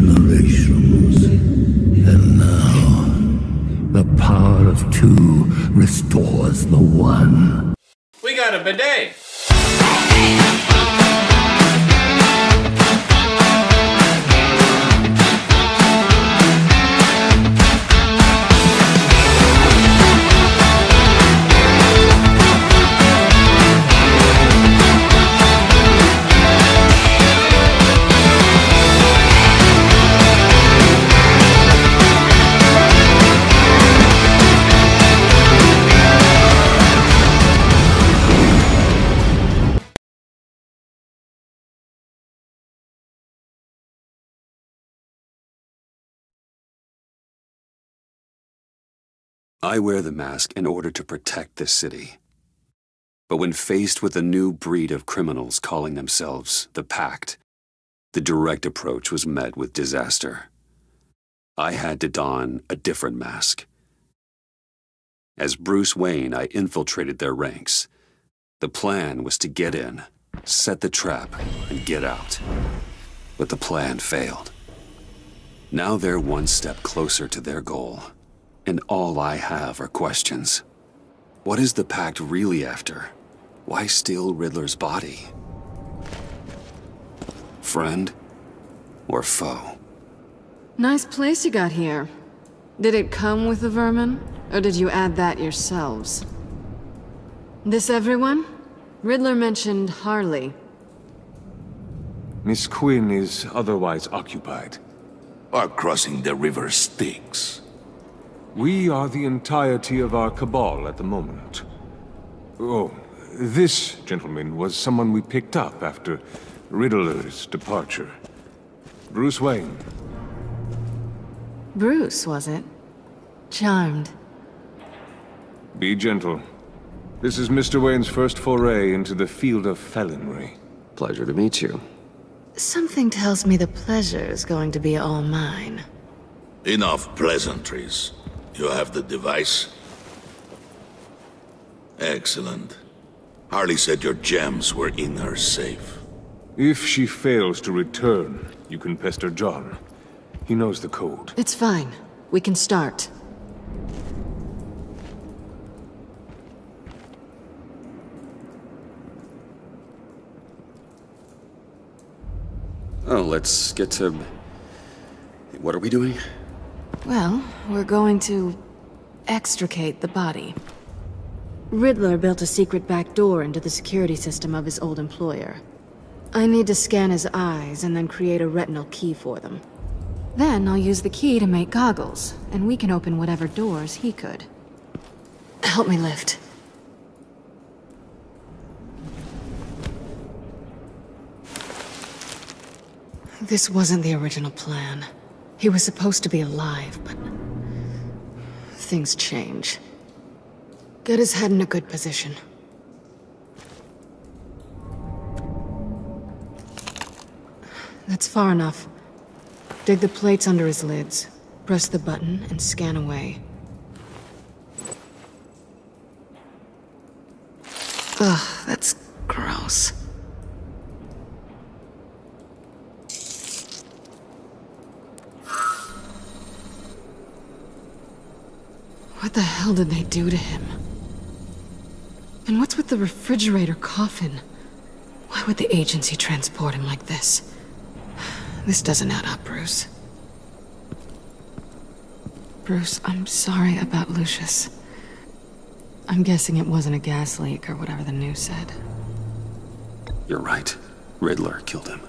generations. And now, the power of two restores the one. We got a bidet! I wear the mask in order to protect this city. But when faced with a new breed of criminals calling themselves the Pact, the direct approach was met with disaster. I had to don a different mask. As Bruce Wayne, I infiltrated their ranks. The plan was to get in, set the trap, and get out. But the plan failed. Now they're one step closer to their goal. And all I have are questions. What is the Pact really after? Why steal Riddler's body? Friend or foe? Nice place you got here. Did it come with the vermin? Or did you add that yourselves? This everyone? Riddler mentioned Harley. Miss Quinn is otherwise occupied. Or crossing the river Styx. We are the entirety of our cabal at the moment. Oh, this gentleman was someone we picked up after Riddler's departure. Bruce Wayne. Bruce, was it? Charmed. Be gentle. This is Mr. Wayne's first foray into the field of felonry. Pleasure to meet you. Something tells me the pleasure is going to be all mine. Enough pleasantries. You have the device? Excellent. Harley said your gems were in her safe. If she fails to return, you can pester John. He knows the code. It's fine. We can start. Oh, let's get to... What are we doing? Well, we're going to extricate the body. Riddler built a secret back door into the security system of his old employer. I need to scan his eyes and then create a retinal key for them. Then I'll use the key to make goggles, and we can open whatever doors he could. Help me lift. This wasn't the original plan. He was supposed to be alive, but things change. Get his head in a good position. That's far enough. Dig the plates under his lids, press the button, and scan away. Ugh, that's gross. What the hell did they do to him? And what's with the refrigerator coffin? Why would the agency transport him like this? This doesn't add up, Bruce. Bruce, I'm sorry about Lucius. I'm guessing it wasn't a gas leak or whatever the news said. You're right. Riddler killed him.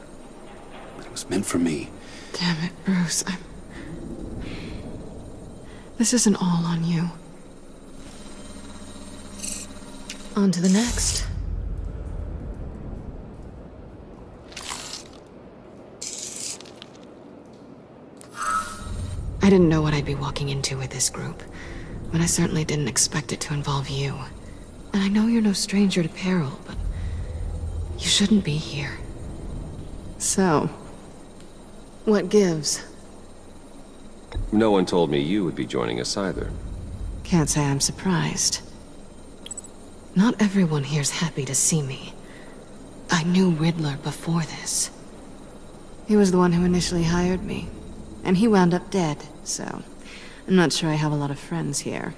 But it was meant for me. Damn it, Bruce. This isn't all on you. On to the next. I didn't know what I'd be walking into with this group, but I certainly didn't expect it to involve you. And I know you're no stranger to peril, but you shouldn't be here. So, what gives? No one told me you would be joining us either. Can't say I'm surprised. Not everyone here's happy to see me. I knew Riddler before this. He was the one who initially hired me, And he wound up dead, so I'm not sure I have a lot of friends here.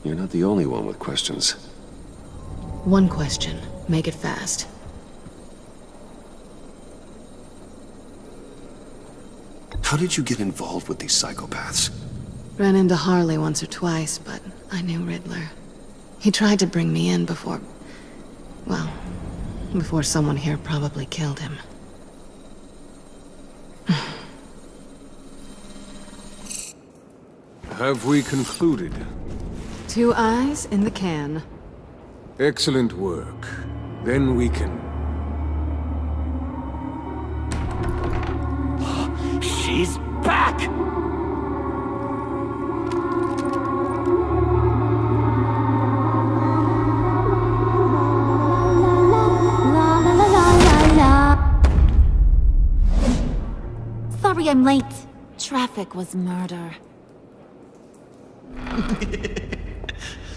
You're not the only one with questions. One question. Make it fast. How did you get involved with these psychopaths? Ran into Harley once or twice, but I knew Riddler. He tried to bring me in before... well, before someone here probably killed him. Have we concluded? 2 eyes in the can. Excellent work. Then we can... She's back! Sorry I'm late. Traffic was murder.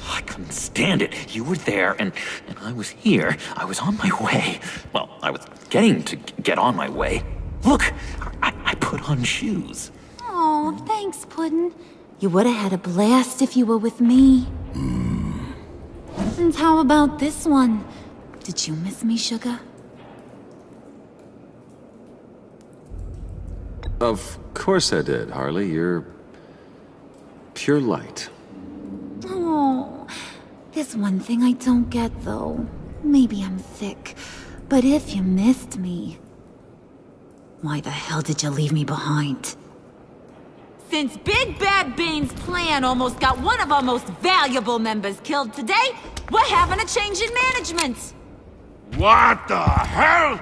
I couldn't stand it. You were there, and I was here. I was on my way. Well, I was getting to get on my way. Look, I put on shoes. Oh, thanks, Puddin'. You would have had a blast if you were with me. And how about this one? Did you miss me, Sugar? Of course I did, Harley. You're... pure light. Oh, there's one thing I don't get, though. Maybe I'm thick, but if you missed me, why the hell did you leave me behind? Since Big Bad Bane's plan almost got one of our most valuable members killed today, we're having a change in management. What the hell?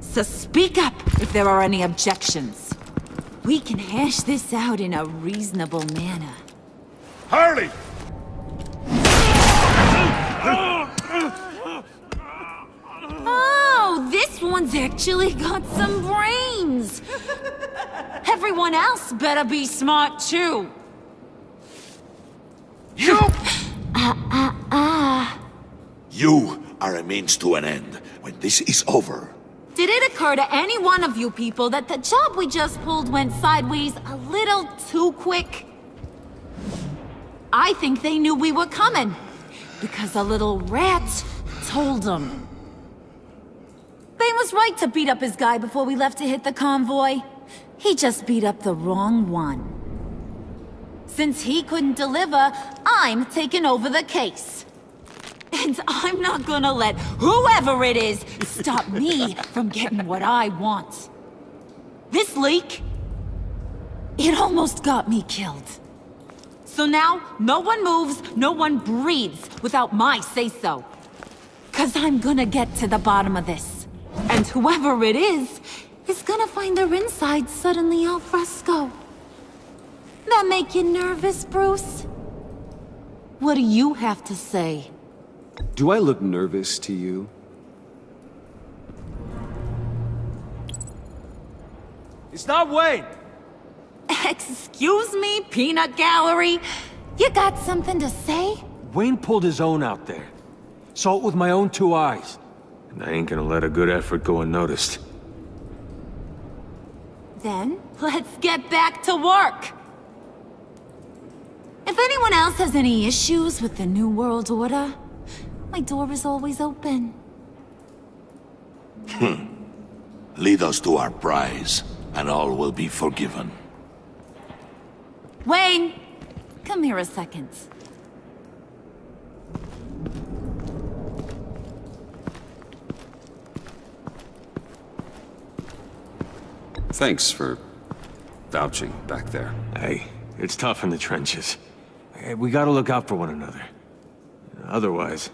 So speak up if there are any objections. We can hash this out in a reasonable manner. Harley! Oh, this one's actually got some brains. Everyone else better be smart too. You! You are a means to an end. When this is over, Did it occur to any one of you people that the job we just pulled went sideways a little too quick? I think they knew we were coming, because a little rat told them. Bane was right to beat up his guy before we left to hit the convoy. He just beat up the wrong one. Since he couldn't deliver, I'm taking over the case. And I'm not gonna let whoever it is stop me from getting what I want. This leak, it almost got me killed. So now, no one moves, no one breathes without my say-so. 'Cause I'm gonna get to the bottom of this. And whoever it is gonna find their inside suddenly al fresco. That make you nervous, Bruce? What do you have to say? Do I look nervous to you? It's not Wayne! Excuse me, peanut gallery? You got something to say? Wayne pulled his own out there. Saw it with my own 2 eyes. And I ain't gonna let a good effort go unnoticed. Then, let's get back to work. If anyone else has any issues with the New World Order, my door is always open. lead us to our prize, and all will be forgiven. Wayne, come here a second. Thanks for vouching back there. Hey, it's tough in the trenches. Hey, we gotta look out for one another. Otherwise...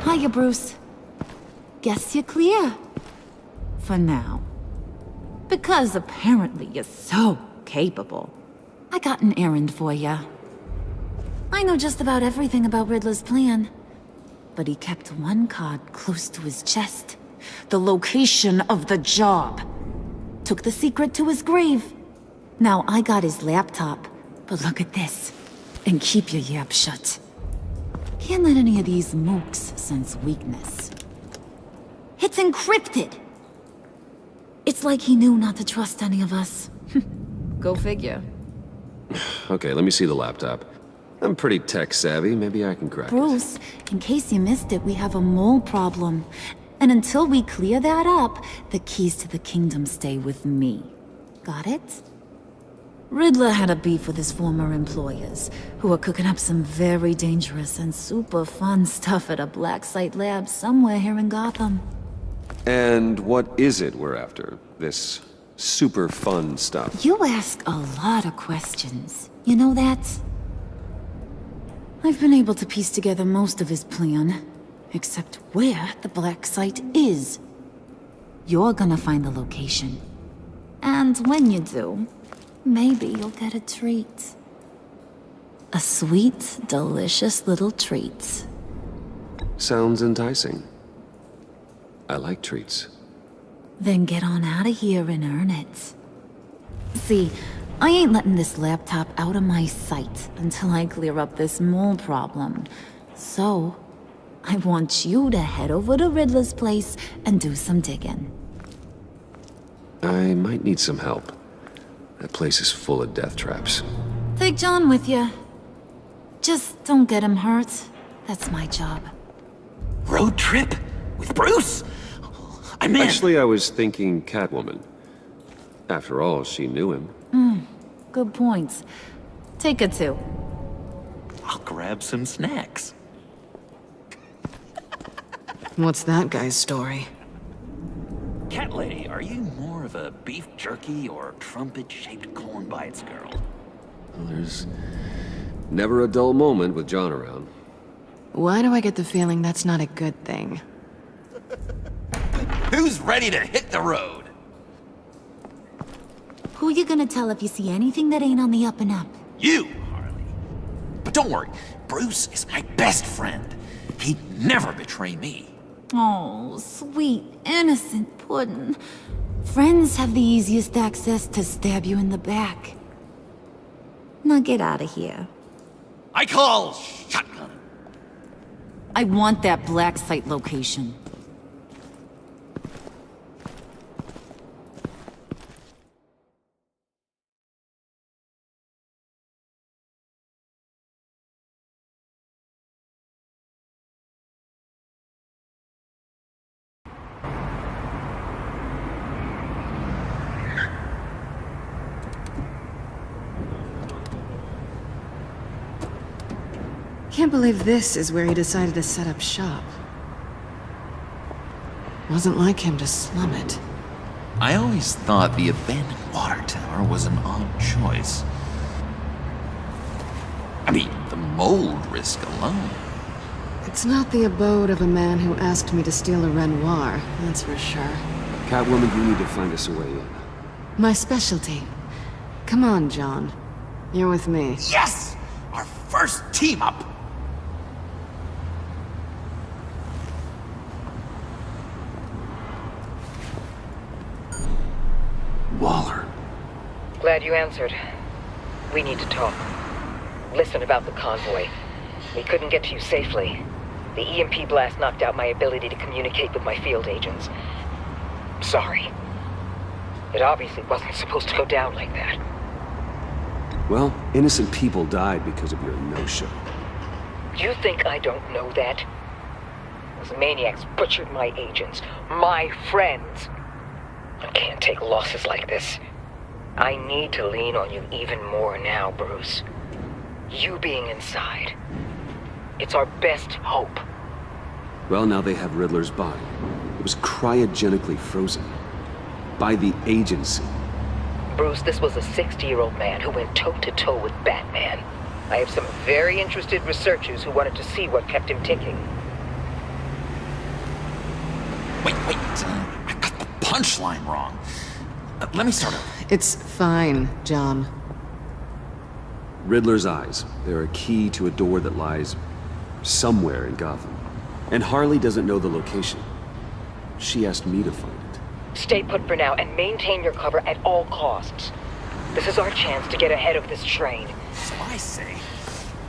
Hiya, Bruce. Guess you're clear. For now. Because apparently you're so capable. I got an errand for ya. I know just about everything about Riddler's plan. But he kept one card close to his chest. The location of the job. Took the secret to his grave. Now I got his laptop. But look at this. And keep your yap shut. Can't let any of these mooks sense weakness. It's encrypted. It's like he knew not to trust any of us. Go figure. Okay, let me see the laptop. I'm pretty tech-savvy. Maybe I can crack it. Bruce, in case you missed it, we have a mole problem. And until we clear that up, the keys to the kingdom stay with me. Got it? Riddler had a beef with his former employers, who were cooking up some very dangerous and super fun stuff at a black site lab somewhere here in Gotham. And what is it we're after? This super fun stuff? You ask a lot of questions. You know that? I've been able to piece together most of his plan, except where the black site is. You're gonna find the location. And when you do, maybe you'll get a treat. A sweet, delicious little treat. Sounds enticing. I like treats. Then get on out of here and earn it. See, I ain't letting this laptop out of my sight until I clear up this mole problem. So, I want you to head over to Riddler's place and do some digging. I might need some help. That place is full of death traps. Take John with you. Just don't get him hurt. That's my job. Road trip? With Bruce? I'm in. Actually, I was thinking Catwoman. After all, she knew him. Good points. Take her too. I'll grab some snacks. What's that guy's story? Cat lady, are you more of a beef jerky or trumpet-shaped corn bites girl? Well, there's never a dull moment with John around. Why do I get the feeling that's not a good thing? Who's ready to hit the road? Who you gonna tell if you see anything that ain't on the up and up? You, Harley. But don't worry, Bruce is my best friend. He'd never betray me. Oh, sweet, innocent Puddin'. Friends have the easiest access to stab you in the back. Now get out of here. I call shotgun. I want that black site location. Can't believe this is where he decided to set up shop. Wasn't like him to slum it. I always thought the abandoned water tower was an odd choice. I mean, the mold risk alone. It's not the abode of a man who asked me to steal a Renoir, that's for sure. Catwoman, you need to find us a way in. My specialty. Come on, John. You're with me. Yes! Our first team up! Waller. Glad you answered. We need to talk. Listen about the convoy. We couldn't get to you safely. The EMP blast knocked out my ability to communicate with my field agents. Sorry. It obviously wasn't supposed to go down like that. Well, innocent people died because of your no-show. You think I don't know that? Those maniacs butchered my agents, my friends. I can't take losses like this. I need to lean on you even more now, Bruce. You being inside. It's our best hope. Well, now they have Riddler's body. It was cryogenically frozen. By the agency. Bruce, this was a 60-year-old man who went toe-to-toe with Batman. I have some very interested researchers who wanted to see what kept him ticking. Wait, I got the punchline wrong. Let me start over. It's fine, John. Riddler's eyes. They're a key to a door that lies somewhere in Gotham. And Harley doesn't know the location. She asked me to find it. Stay put for now and maintain your cover at all costs. This is our chance to get ahead of this train. So I say,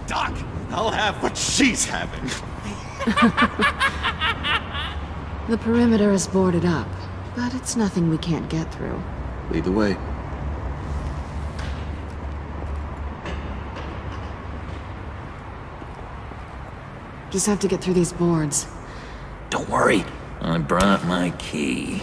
Doc, I'll have what she's having. The perimeter is boarded up. but it's nothing we can't get through. Lead the way. Just have to get through these boards. Don't worry, I brought my key.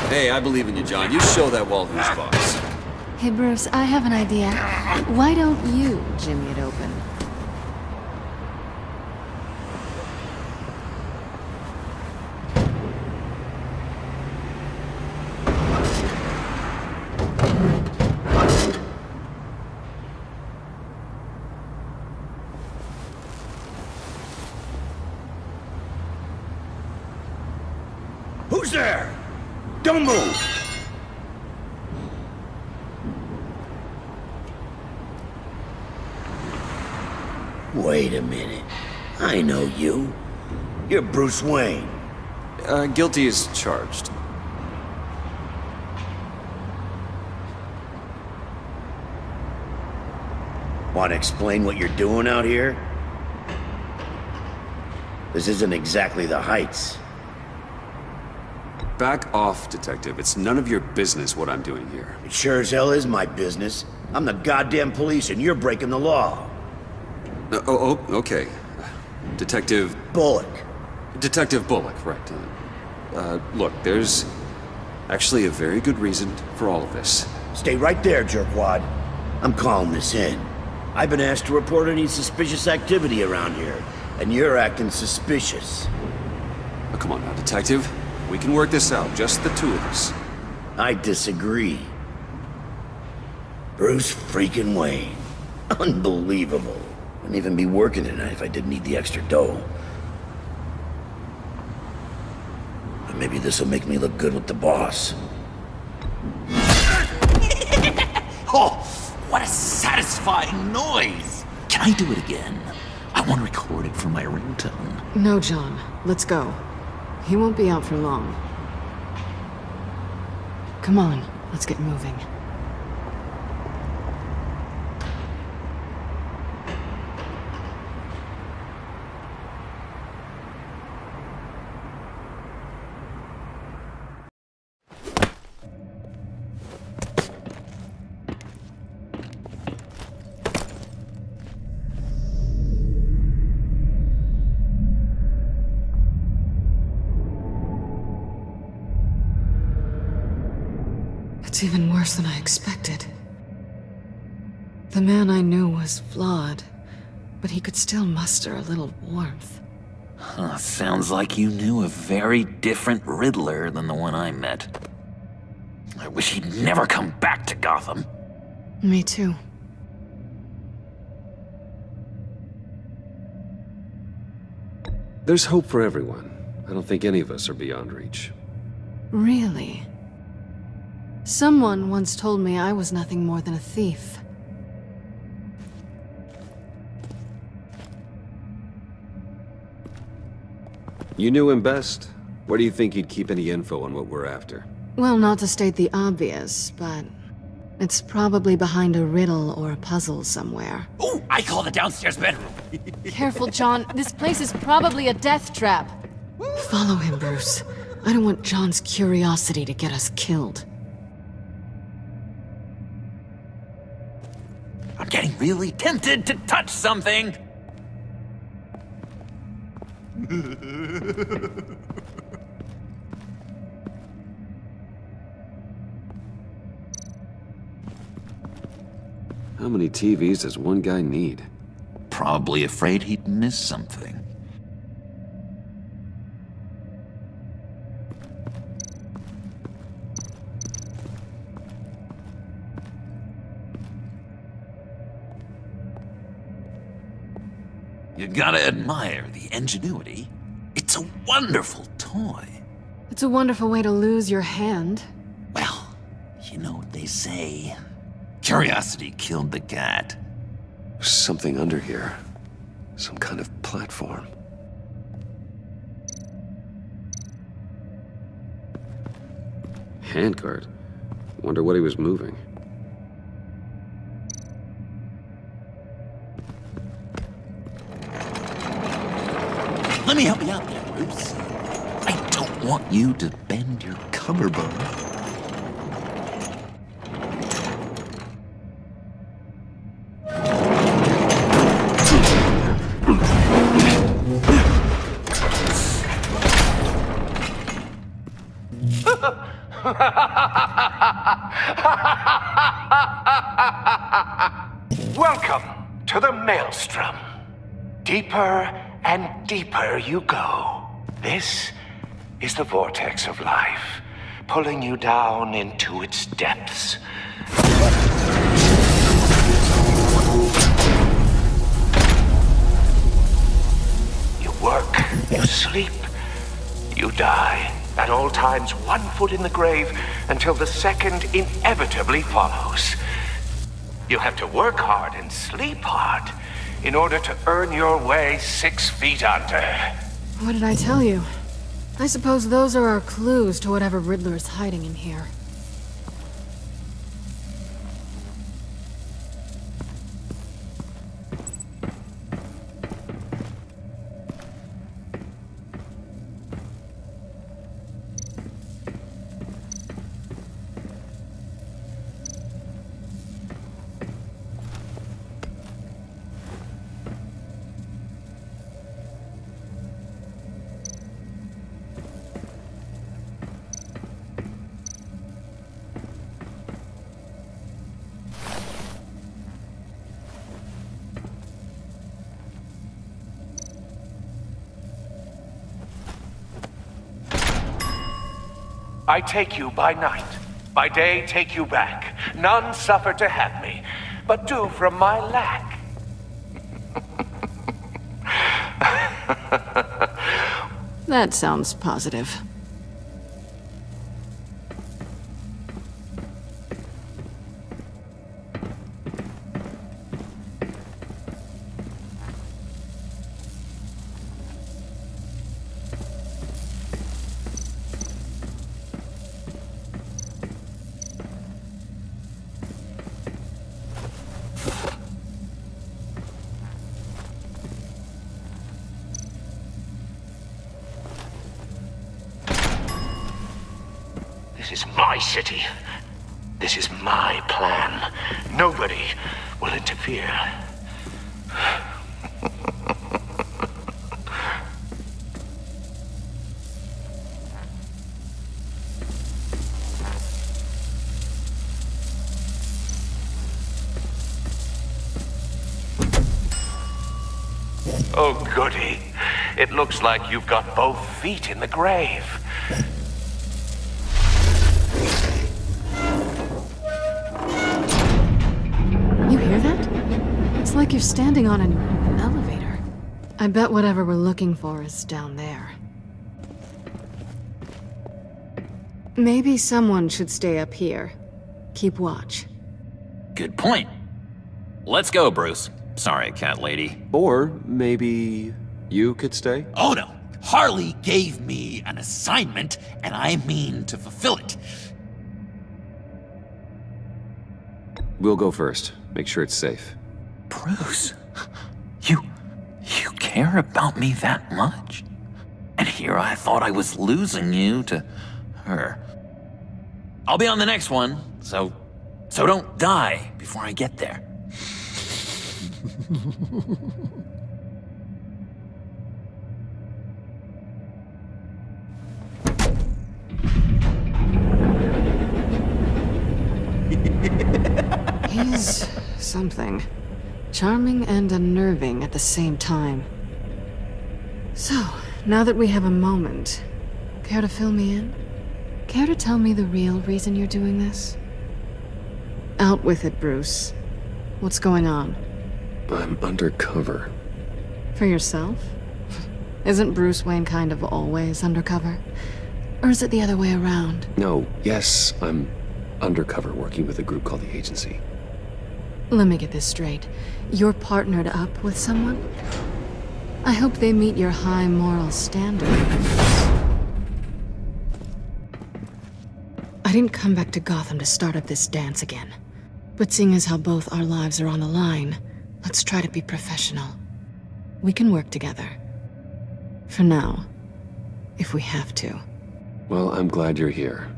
Hey, I believe in you, John. You show that wall who's boss. Hey, Bruce, I have an idea. Why don't you jimmy it open? Who's there? Don't move! Wait a minute. I know you. You're Bruce Wayne. Guilty as charged. Want to explain what you're doing out here? This isn't exactly the Heights. Back off, Detective. It's none of your business what I'm doing here. It sure as hell is my business. I'm the goddamn police and you're breaking the law. Okay. Detective... Bullock. Detective Bullock, right. Look, there's actually a very good reason for all of this. Stay right there, jerkwad. I'm calling this in. I've been asked to report any suspicious activity around here, and you're acting suspicious. Oh, come on now, Detective. We can work this out, just the two of us. I disagree. Bruce freaking Wayne. Unbelievable. Wouldn't even be working tonight if I didn't need the extra dough. But maybe this'll make me look good with the boss. Oh, what a satisfying noise! Can I do it again? I want to record it for my ringtone. No, John. Let's go. He won't be out for long. Come on, let's get moving. It's even worse than I expected. The man I knew was flawed, but he could still muster a little warmth. Huh, sounds like you knew a very different Riddler than the one I met. I wish he'd never come back to Gotham. Me too. There's hope for everyone. I don't think any of us are beyond reach. Really? Someone once told me I was nothing more than a thief. You knew him best. Where do you think he'd keep any info on what we're after? Well, not to state the obvious, but it's probably behind a riddle or a puzzle somewhere. Oh, I call the downstairs bedroom. Careful, John. This place is probably a death trap. Follow him, Bruce. I don't want John's curiosity to get us killed. I'm getting really tempted to touch something. How many TVs does one guy need? Probably afraid he'd miss something. You gotta admire the ingenuity. It's a wonderful toy. It's a wonderful way to lose your hand. Well, you know what they say. Curiosity killed the cat. There's something under here. Some kind of platform. Handcart. Wonder what he was moving. Let me help you out there, Bruce. I don't want you to bend your collarbone. Welcome to the Maelstrom. Deeper and deeper you go. This is the vortex of life, pulling you down into its depths. You work, you sleep, you die. At all times, 1 foot in the grave until the second inevitably follows. You have to work hard and sleep hard in order to earn your way 6 feet under. What did I tell you? I suppose those are our clues to whatever Riddler is hiding in here. I take you by night, by day take you back. None suffer to have me, but do from my lack. That sounds positive. This is my city. This is my plan. Nobody will interfere. Oh, goody. It looks like you've got both feet in the grave. You hear that? It's like you're standing on an elevator. I bet whatever we're looking for is down there. Maybe someone should stay up here. Keep watch. Good point. Let's go, Bruce. Sorry, cat lady. Or maybe you could stay? Oh no! Harley gave me an assignment, and I mean to fulfill it. We'll go first. Make sure it's safe. Bruce, you care about me that much? And here I thought I was losing you to her. I'll be on the next one, so don't die before I get there. He's something. Charming and unnerving at the same time. So, now that we have a moment, care to fill me in? Care to tell me the real reason you're doing this? Out with it, Bruce. What's going on? I'm undercover. For yourself? Isn't Bruce Wayne kind of always undercover? Or is it the other way around? No, yes, I'm undercover working with a group called the Agency. Let me get this straight. You're partnered up with someone? I hope they meet your high moral standards. I didn't come back to Gotham to start up this dance again. But seeing as how both our lives are on the line, let's try to be professional. We can work together. For now. If we have to. Well, I'm glad you're here.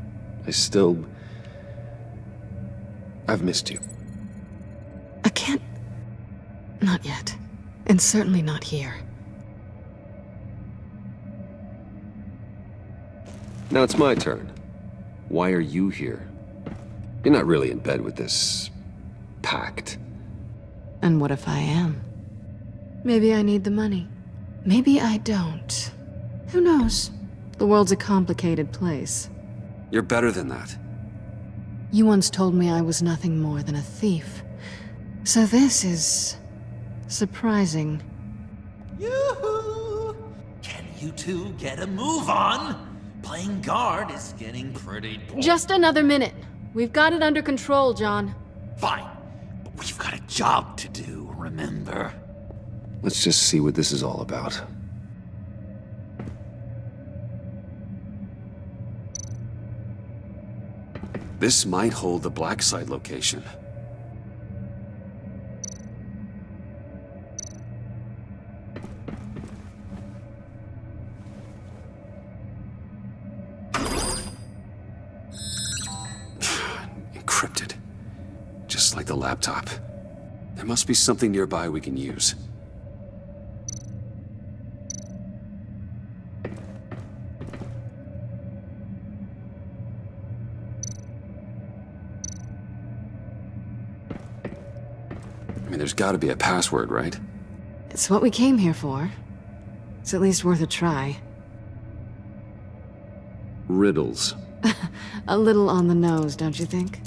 I've missed you. I can't... Not yet. And certainly not here. Now it's my turn. Why are you here? You're not really in bed with this... pact. And what if I am? Maybe I need the money. Maybe I don't. Who knows? The world's a complicated place. You're better than that. You once told me I was nothing more than a thief. So this is... surprising. Yoo-hoo! Can you two get a move on? Playing guard is getting pretty boring. Just another minute. We've got it under control, John. Fine. But we've got a job to do, remember? Let's just see what this is all about. This might hold the black site location. Encrypted. Just like the laptop. There must be something nearby we can use. I mean, there's gotta be a password, right? It's what we came here for. It's at least worth a try. Riddles. A little on the nose, don't you think?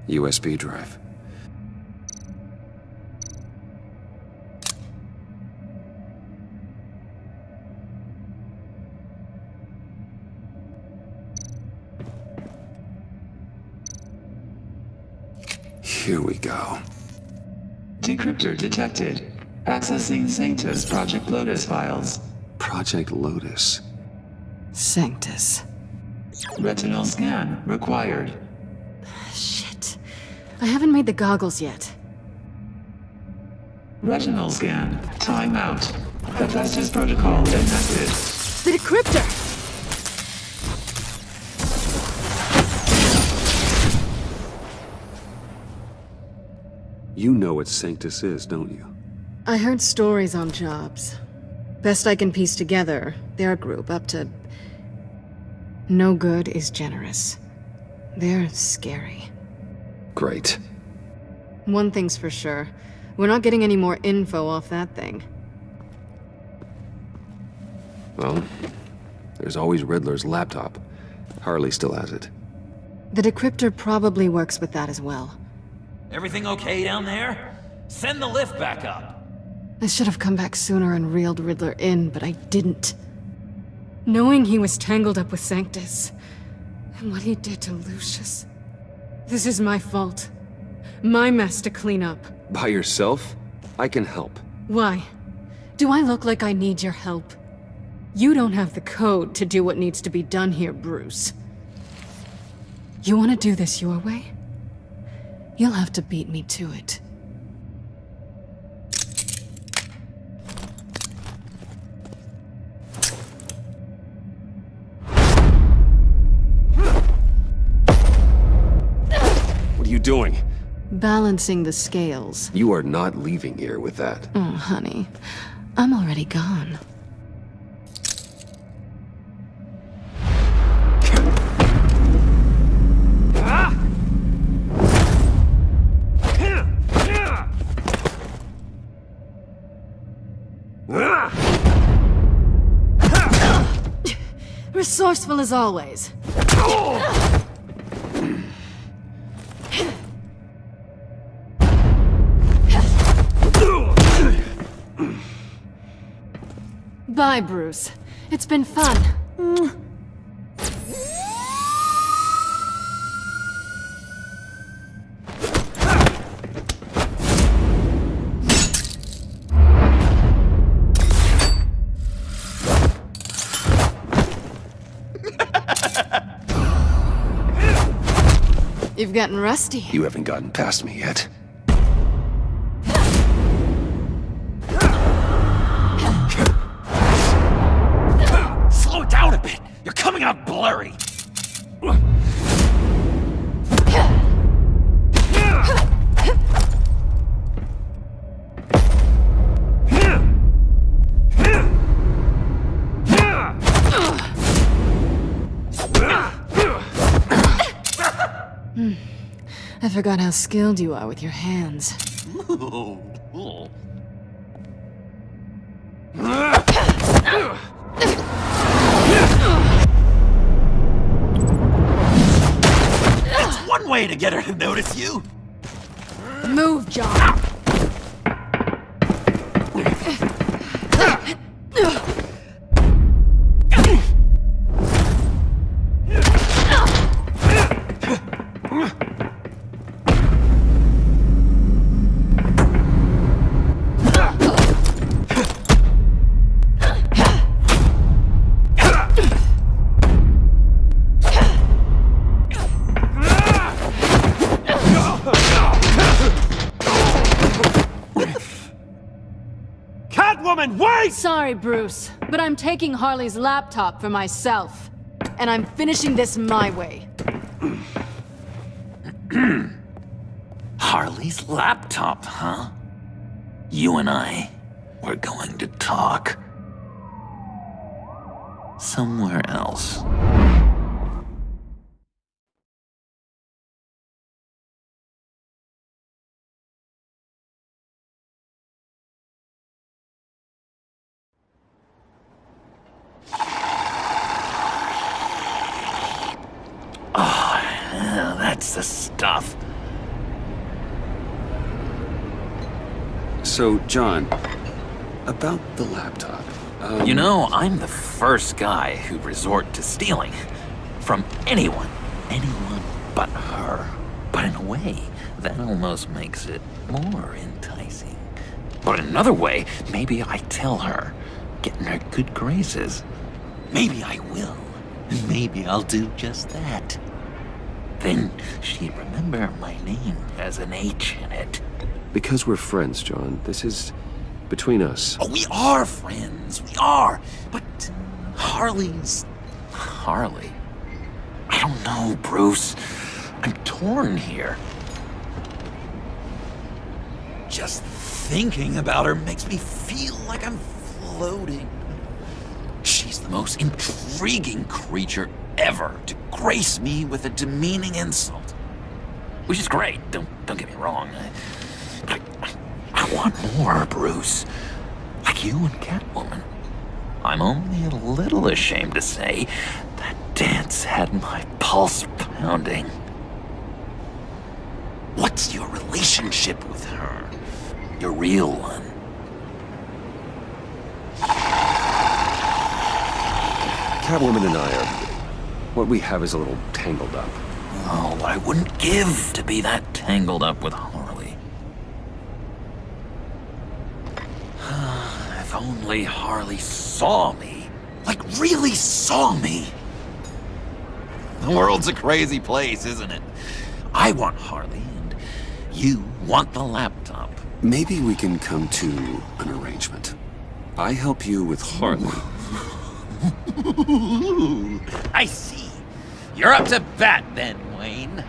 USB drive. Here we go. Decryptor detected. Accessing Sanctus Project Lotus files. Project Lotus. Sanctus. Retinal scan required. Shit. I haven't made the goggles yet. Retinal scan. Timeout. Hephaestus protocol enacted. The decryptor! You know what Sanctus is, don't you? I heard stories on jobs. Best I can piece together, their group up to... No good is generous. They're scary. Great. One thing's for sure. We're not getting any more info off that thing. Well, there's always Riddler's laptop. Harley still has it. The decryptor probably works with that as well. Everything okay down there? Send the lift back up. I should have come back sooner and reeled Riddler in, but I didn't. Knowing he was tangled up with Sanctus, and what he did to Lucius. This is my fault. My mess to clean up. By yourself? I can help. Why? Do I look like I need your help? You don't have the code to do what needs to be done here, Bruce. You want to do this your way? You'll have to beat me to it. What are you doing? Balancing the scales. You are not leaving here with that. Oh, honey. I'm already gone. Resourceful as always. Bye, Bruce. It's been fun. You've gotten rusty. You haven't gotten past me yet. Slow it down a bit! You're coming out blurry! I forgot how skilled you are with your hands. That's one way to get her to notice you! Move, John! Sorry, Bruce, but I'm taking Harley's laptop for myself. And I'm finishing this my way. Harley's laptop, huh? You and I, we're going to talk. Somewhere else. That's the stuff. So, John, about the laptop. You know, I'm the first guy who'd resort to stealing. From anyone. Anyone but her. But in a way, that almost makes it more enticing. But in another way, maybe I tell her, get in her good graces. Maybe I will. Maybe I'll do just that. Then she'd remember my name has an H in it. Because we're friends, John. This is between us. Oh, we are friends. We are. But Harley's... Harley? I don't know, Bruce. I'm torn here. Just thinking about her makes me feel like I'm floating. She's the most intriguing creature ever to grace me with a demeaning insult. Which is great, don't get me wrong. I want more, Bruce. Like you and Catwoman. I'm only a little ashamed to say that dance had my pulse pounding. What's your relationship with her? Your real one? Catwoman and I are... what we have is a little tangled up. Oh, what I wouldn't give to be that tangled up with Harley. If only Harley saw me. Like, really saw me. The world's a crazy place, isn't it? I want Harley, and you want the laptop. Maybe we can come to an arrangement. I help you with Harley. I see. You're up to bat then, Wayne.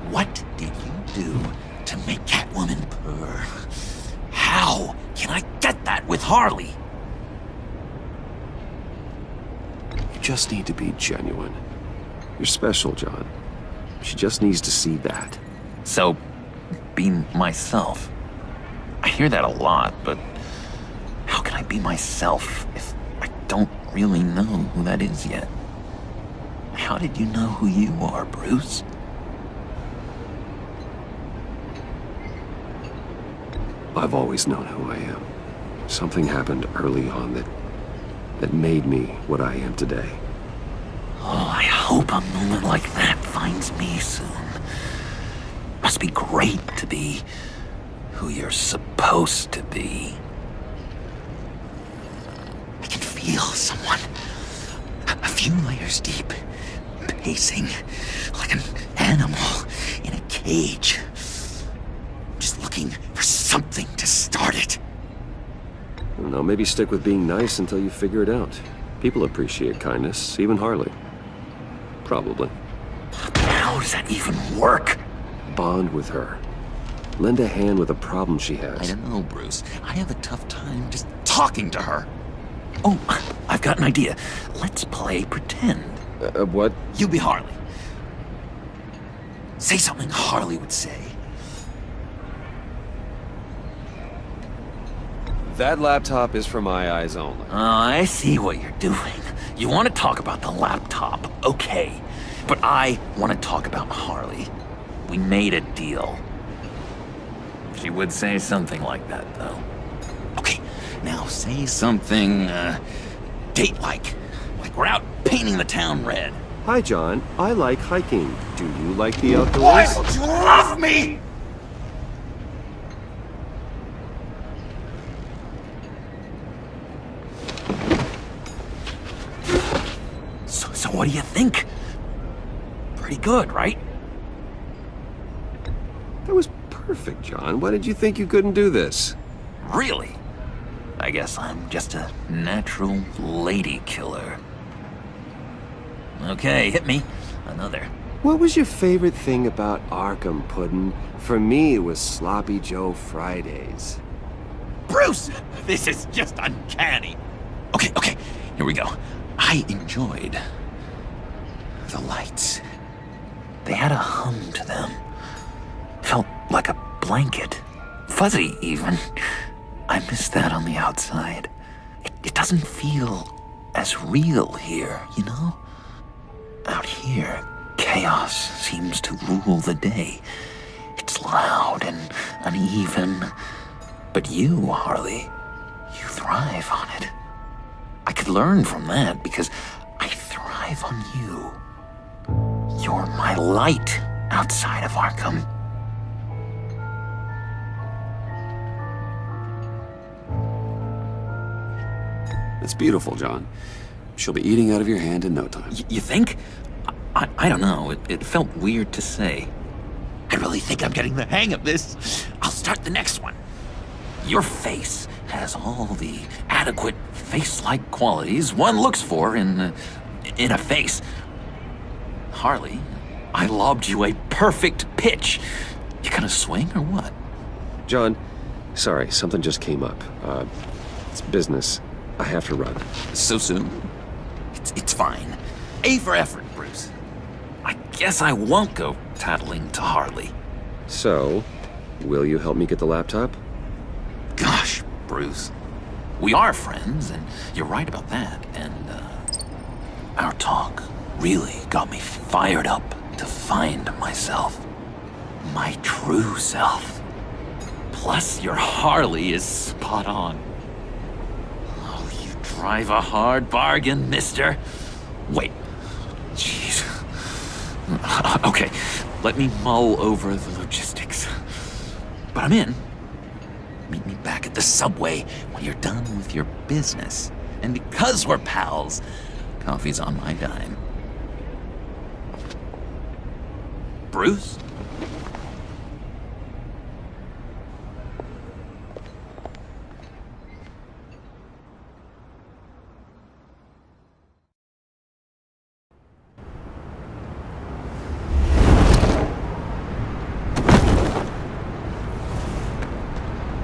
What did you do to make Catwoman purr? How can I get that with Harley? You just need to be genuine. You're special, John. She just needs to see that. So, be myself. I hear that a lot, but how can I be myself if I don't really know who that is yet? How did you know who you are, Bruce? I've always known who I am. Something happened early on that made me what I am today. Oh, I hope a moment like that finds me soon. Must be great to be who you're supposed to be. I can feel someone a few layers deep, pacing like an animal in a cage. Just looking for something to start it. I don't know, maybe stick with being nice until you figure it out. People appreciate kindness, even Harley. Probably. How does that even work? Bond with her. Lend a hand with a problem she has. I don't know, Bruce. I have a tough time just talking to her. Oh, I've got an idea. Let's play pretend. What? You be Harley. Say something Harley would say. That laptop is for my eyes only. I see what you're doing. You want to talk about the laptop, okay. But I want to talk about Harley. We made a deal. She would say something like that, though. Okay, now say something, date-like. Like we're out painting the town red. Hi, John. I like hiking. Do you like the outdoors? Why don't you love me? So what do you think? Pretty good, right? That was perfect, John. Why did you think you couldn't do this? Really? I guess I'm just a natural lady killer. Okay, hit me. Another. What was your favorite thing about Arkham, Puddin'? For me, it was Sloppy Joe Fridays. Bruce! This is just uncanny. Okay, here we go. I enjoyed the lights. They had a hum to them. Felt like a blanket. Fuzzy, even. I miss that on the outside. It doesn't feel as real here, you know? Out here, chaos seems to rule the day. It's loud and uneven. But you, Harley, you thrive on it. I could learn from that because I thrive on you. You're my light outside of Arkham. It's beautiful, John. She'll be eating out of your hand in no time. You think? I don't know. It felt weird to say. I really think I'm getting the hang of this. I'll start the next one. Your face has all the adequate face-like qualities one looks for in a face. Harley, I lobbed you a perfect pitch. You gonna swing or what? John, sorry, something just came up. It's business. I have to run. So soon? It's fine. A for effort, Bruce. I guess I won't go tattling to Harley. So, will you help me get the laptop? Gosh, Bruce. We are friends, and you're right about that. And, our talk really got me fired up to find myself. My true self. Plus, your Harley is spot on. Oh, you drive a hard bargain, mister. Wait. Jeez. Okay, let me mull over the logistics. But I'm in. Meet me back at the subway when you're done with your business. And because we're pals, coffee's on my dime. Bruce?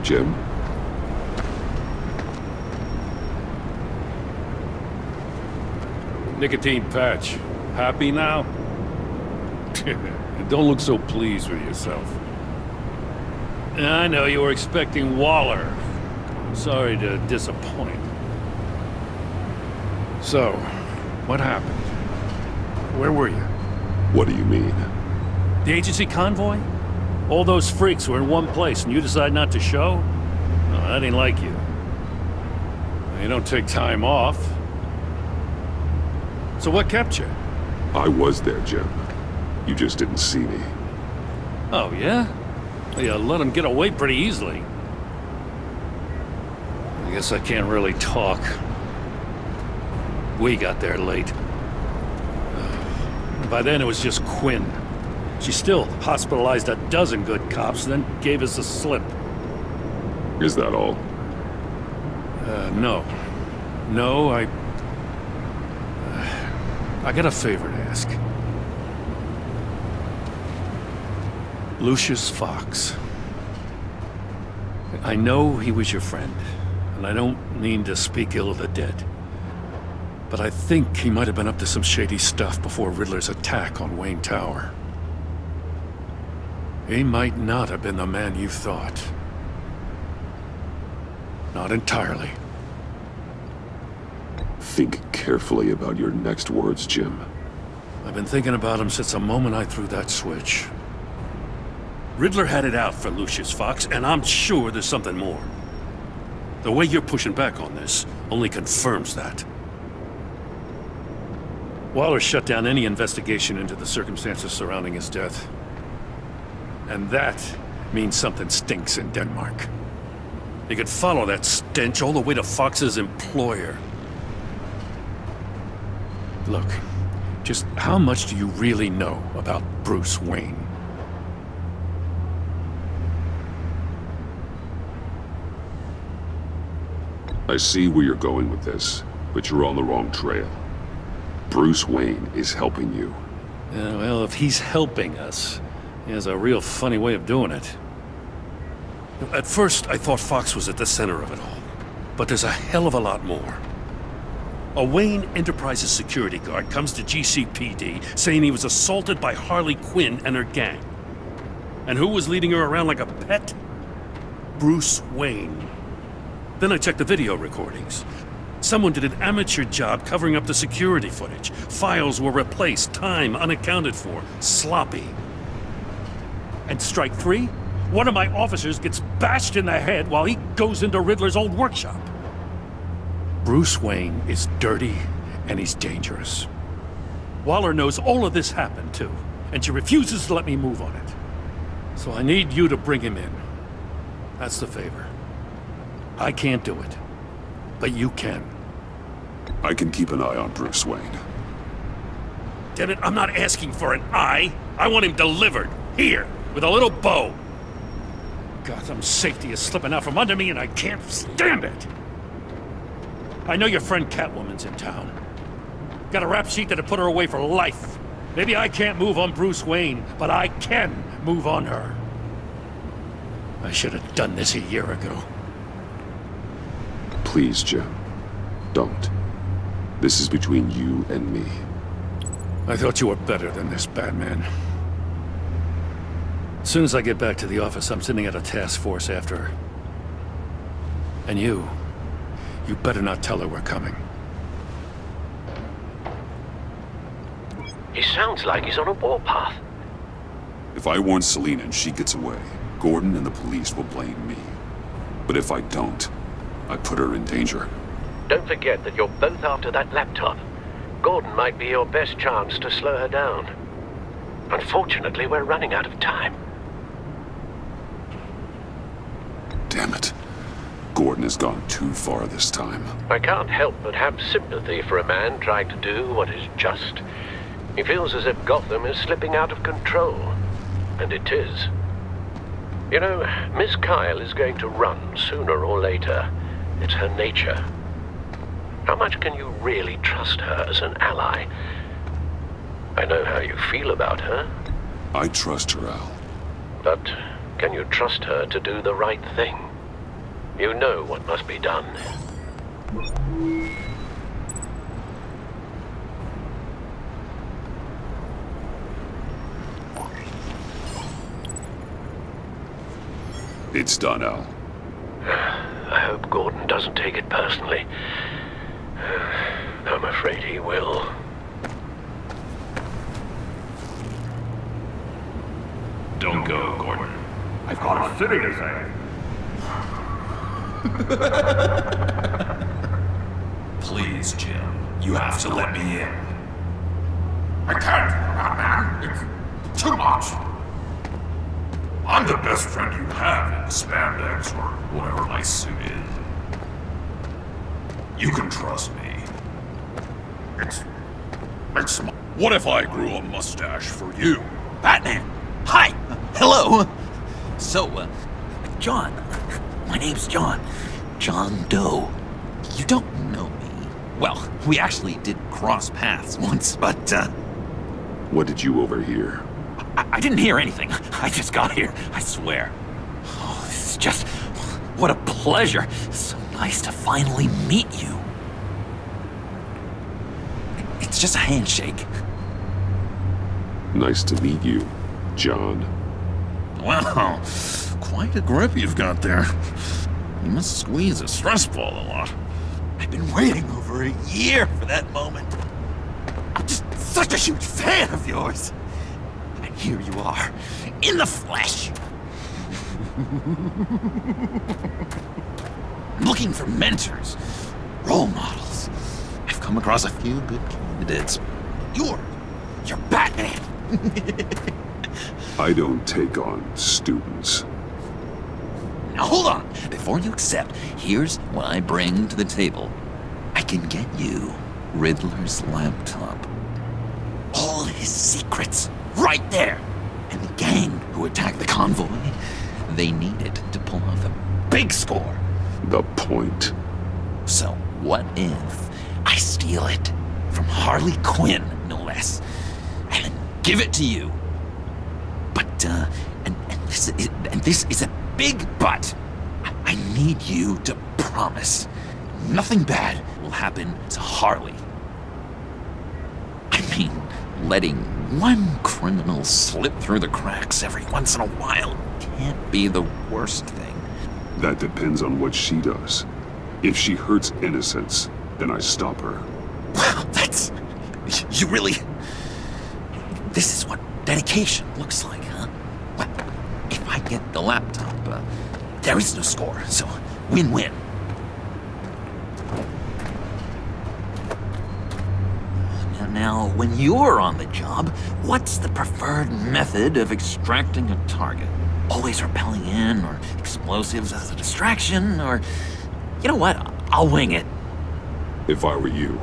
Jim? Nicotine patch. Happy now? Don't look so pleased with yourself. I know you were expecting Waller. Sorry to disappoint. So, what happened? Where were you? What do you mean? The agency convoy? All those freaks were in one place and you decide not to show? No, that ain't like you. You don't take time off. So what kept you? I was there, Jim. You just didn't see me. Oh, yeah? Well, you let him get away pretty easily. I guess I can't really talk. We got there late. By then it was just Quinn. She still hospitalized a dozen good cops, then gave us the slip. Is that all? No. No, I got a favor to ask. Lucius Fox. I know he was your friend, and I don't mean to speak ill of the dead. But I think he might have been up to some shady stuff before Riddler's attack on Wayne Tower. He might not have been the man you thought. Not entirely. Think carefully about your next words, Jim. I've been thinking about him since the moment I threw that switch. Riddler had it out for Lucius Fox, and I'm sure there's something more. The way you're pushing back on this only confirms that. Waller shut down any investigation into the circumstances surrounding his death. And that means something stinks in Denmark. You could follow that stench all the way to Fox's employer. Look, just how much do you really know about Bruce Wayne? I see where you're going with this, but you're on the wrong trail. Bruce Wayne is helping you. Yeah, well, if he's helping us, he has a real funny way of doing it. At first, I thought Fox was at the center of it all. But there's a hell of a lot more. A Wayne Enterprises security guard comes to GCPD saying he was assaulted by Harley Quinn and her gang. And who was leading her around like a pet? Bruce Wayne. Then I checked the video recordings. Someone did an amateur job covering up the security footage. Files were replaced, time unaccounted for, sloppy. And strike three? One of my officers gets bashed in the head while he goes into Riddler's old workshop. Bruce Wayne is dirty and he's dangerous. Waller knows all of this happened too, and she refuses to let me move on it. So I need you to bring him in. That's the favor. I can't do it, but you can. I can keep an eye on Bruce Wayne. Damn it, I'm not asking for an eye. I want him delivered, here, with a little bow. Gotham's safety is slipping out from under me and I can't stand it. I know your friend Catwoman's in town. Got a rap sheet that'd put her away for life. Maybe I can't move on Bruce Wayne, but I can move on her. I should have done this a year ago. Please, Jim. Don't. This is between you and me. I thought you were better than this, Batman. As soon as I get back to the office, I'm sending out a task force after her. And you better not tell her we're coming. He sounds like he's on a warpath. If I warn Selina and she gets away, Gordon and the police will blame me. But if I don't, I put her in danger. Don't forget that you're both after that laptop. Gordon might be your best chance to slow her down. Unfortunately, we're running out of time. Damn it. Gordon has gone too far this time. I can't help but have sympathy for a man trying to do what is just. He feels as if Gotham is slipping out of control. And it is. You know, Miss Kyle is going to run sooner or later. It's her nature. How much can you really trust her as an ally? I know how you feel about her. I trust her, Al. But can you trust her to do the right thing? You know what must be done. It's done, Al. I hope Gordon doesn't take it personally. I'm afraid he will. Don't go, Gordon. I've got a city to save. Please, Jim. You have to let me in. I can't, Batman. It's too much. I'm the best friend you have in spandex or whatever my suit is. You can trust me. It's small. What if I grew a mustache for you? Batman! Hi! Hello! So, John. My name's John. John Doe. You don't know me. Well, we actually did cross paths once, but, What did you overhear? I didn't hear anything. I just got here, I swear. Oh, this is just... what a pleasure. So nice to finally meet you. It's just a handshake. Nice to meet you, John. Wow, quite a grip you've got there. You must squeeze a stress ball a lot. I've been waiting over a year for that moment. I'm just such a huge fan of yours. And here you are, in the flesh. I'm looking for mentors, role models. I've come across a few good candidates. You're Batman. I don't take on students. Now hold on. Before you accept, here's what I bring to the table. I can get you Riddler's laptop. All his secrets, right there. And the gang who attacked the convoy, they need it to pull off a big score. The point. So what if I steal it from Harley Quinn, no less, and then give it to you? But, and this is a big but. I need you to promise nothing bad will happen to Harley. I mean, letting one criminal slip through the cracks every once in a while can't be the worst thing. That depends on what she does. If she hurts innocents, then I stop her. Wow, that's... you really... This is what dedication looks like, huh? Well, if I get the laptop, there is no score, so win-win. Now, when you're on the job, what's the preferred method of extracting a target? Always rappelling in, or explosives as a distraction, or... You know what? I'll wing it. If I were you,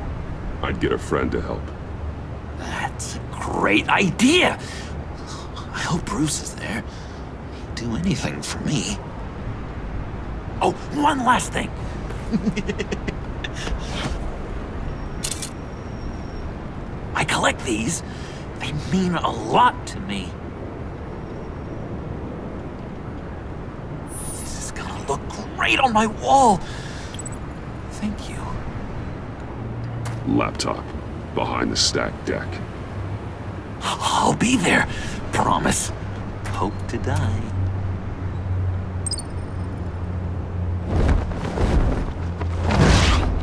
I'd get a friend to help. That's a great idea! I hope Bruce is there. He'd do anything for me. Oh, one last thing! I collect these. They mean a lot to me. This is gonna look great on my wall. Thank you. Laptop, behind the stacked deck. I'll be there. Promise. Hope to die.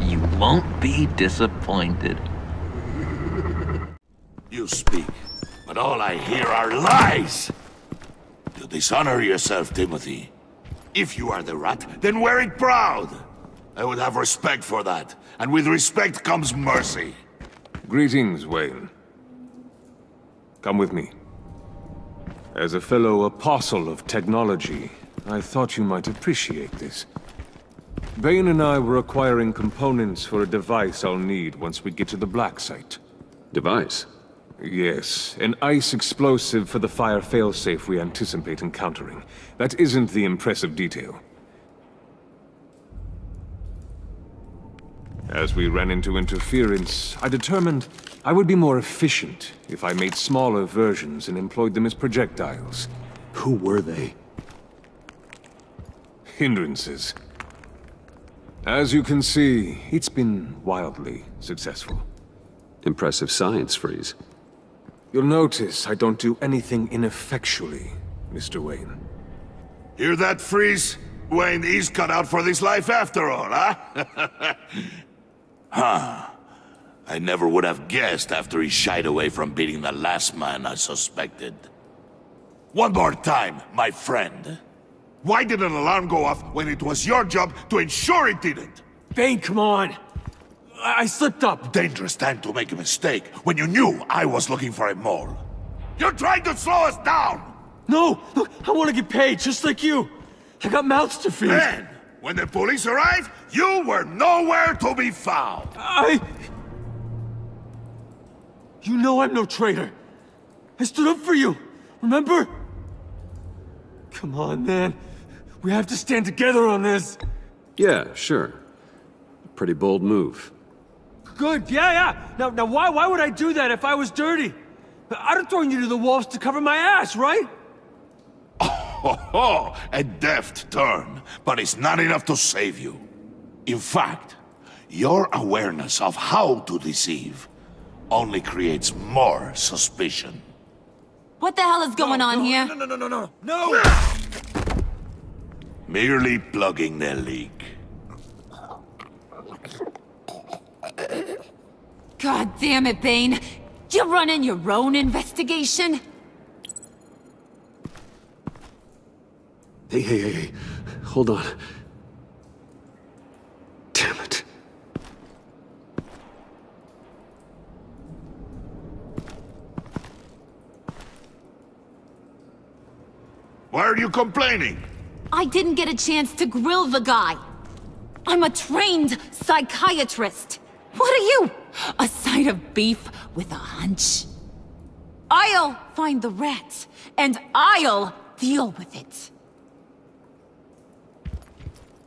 You won't be disappointed. You speak, but all I hear are lies! You dishonor yourself, Timothy. If you are the rat, then wear it proud! I would have respect for that, and with respect comes mercy. Greetings, Wayne. Come with me. As a fellow apostle of technology, I thought you might appreciate this. Bane and I were acquiring components for a device I'll need once we get to the Black Site. Device? Yes, an ice explosive for the fire failsafe we anticipate encountering. That isn't the impressive detail. As we ran into interference, I determined I would be more efficient if I made smaller versions and employed them as projectiles. Who were they? Hindrances. As you can see, it's been wildly successful. Impressive science, Freeze. You'll notice I don't do anything ineffectually, Mr. Wayne. Hear that, Freeze? Wayne, he's cut out for this life after all, huh? Huh. I never would have guessed after he shied away from beating the last man I suspected. One more time, my friend. Why did an alarm go off when it was your job to ensure it didn't? Bane, come on! I slipped up! Dangerous time to make a mistake when you knew I was looking for a mole. You're trying to slow us down! No! Look, I want to get paid, just like you! I got mouths to feed! Then, when the police arrived, you were nowhere to be found! You know I'm no traitor. I stood up for you, remember? Come on, man. We have to stand together on this. Yeah, sure. Pretty bold move. Good, yeah. Now why would I do that if I was dirty? I'd have thrown you to the wolves to cover my ass, right? Oh, a deft turn, but it's not enough to save you. In fact, your awareness of how to deceive only creates more suspicion. What the hell is going on here? No! Merely plugging the leak. God damn it, Bane. You're running your own investigation? Hey. Hold on. Damn it. Why are you complaining? I didn't get a chance to grill the guy. I'm a trained psychiatrist. What are you? A side of beef with a hunch? I'll find the rat, and I'll deal with it.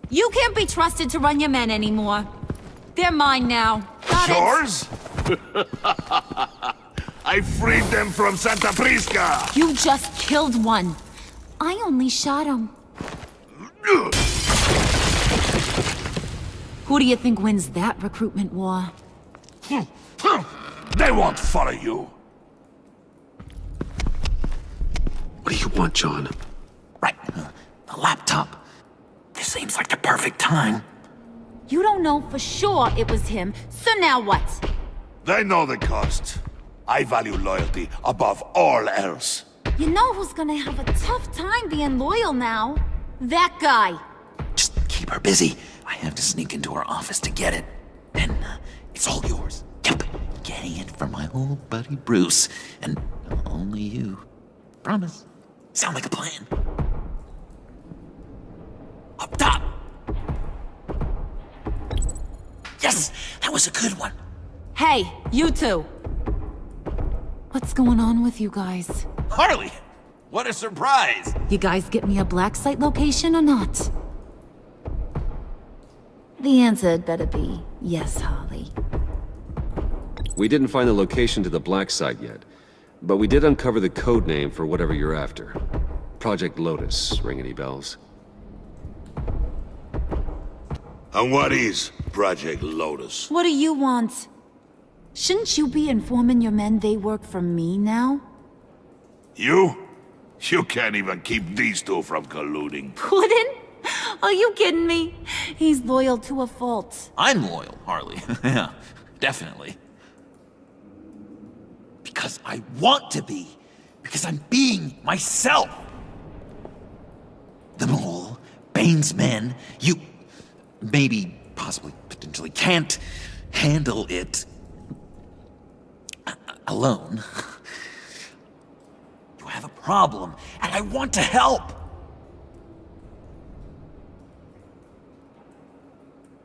You can't be trusted to run your men anymore. They're mine now. Got Yours? I freed them from Santa Prisca! You just killed one. I only shot him. Who do you think wins that recruitment war? They won't follow you. What do you want, John? Right. The laptop. This seems like the perfect time. You don't know for sure it was him, so now what? They know the cost. I value loyalty above all else. You know who's gonna have a tough time being loyal now? That guy. Just keep her busy. I have to sneak into her office to get it. Then, it's all yours. Yep. Getting it from my old buddy Bruce. And only you. Promise. Sound like a plan. Up top! Yes! That was a good one. Hey, you two. What's going on with you guys? Harley! What a surprise! You guys get me a black site location or not? The answer had better be yes, Harley. We didn't find the location to the black site yet, but we did uncover the code name for whatever you're after. Project Lotus, ring any bells? And what is Project Lotus? What do you want? Shouldn't you be informing your men they work for me now? You? You can't even keep these two from colluding. Puddin'? Are you kidding me? He's loyal to a fault. I'm loyal, Harley. Yeah, definitely. Because I want to be. Because I'm being myself. The Mole, Bane's men, you maybe, possibly, potentially can't handle it alone. You have a problem, and I want to help.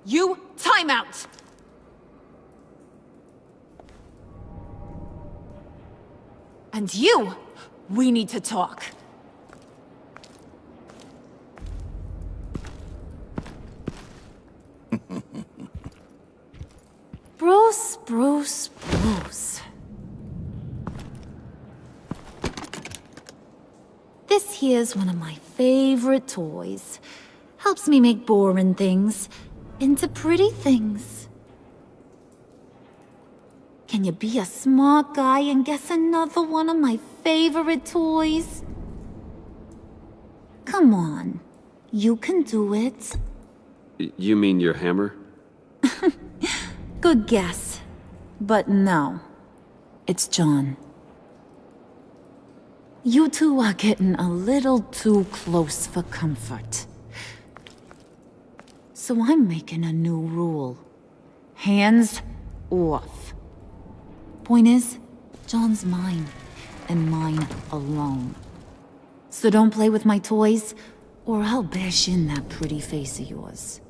You, time out! And you, we need to talk. Bruce. This here's one of my favorite toys. Helps me make boring things into pretty things. Can you be a smart guy and guess another one of my favorite toys? Come on, you can do it. You mean your hammer? Good guess. But no. It's John. You two are getting a little too close for comfort. So I'm making a new rule. Hands off. Point is, John's mine, and mine alone. So don't play with my toys, or I'll bash in that pretty face of yours.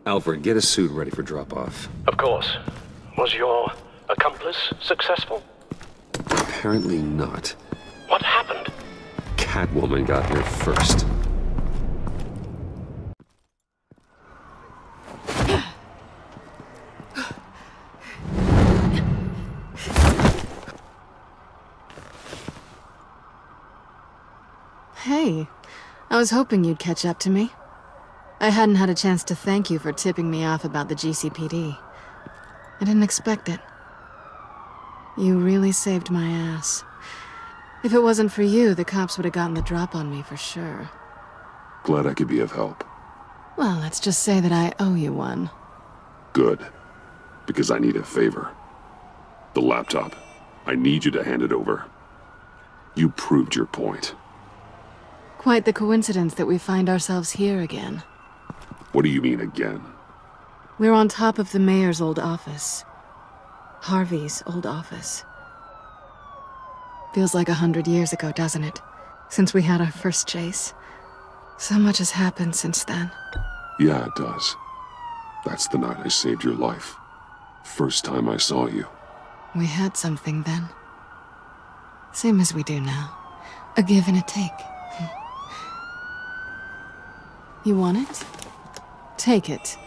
Alfred, get a suit ready for drop-off. Of course. Was your accomplice successful? Apparently not. What happened? Catwoman got here first. Hey, I was hoping you'd catch up to me. I hadn't had a chance to thank you for tipping me off about the GCPD. I didn't expect it. You really saved my ass. If it wasn't for you, the cops would have gotten the drop on me for sure. Glad I could be of help. Well, let's just say that I owe you one. Good. Because I need a favor. The laptop. I need you to hand it over. You proved your point. Quite the coincidence that we find ourselves here again. What do you mean again? We're on top of the mayor's old office. Harvey's old office. Feels like 100 years ago, doesn't it? Since we had our first chase. So much has happened since then. Yeah, it does. That's the night I saved your life. First time I saw you. We had something then. Same as we do now. A give and a take. You want it? Take it.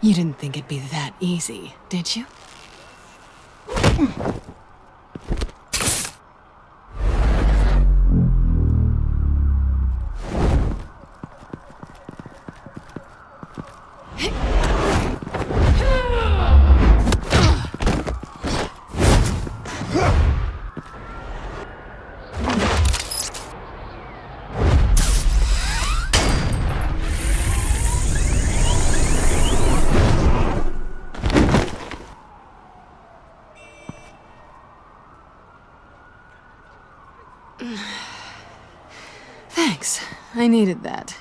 You didn't think it'd be that easy, did you? Thanks. I needed that.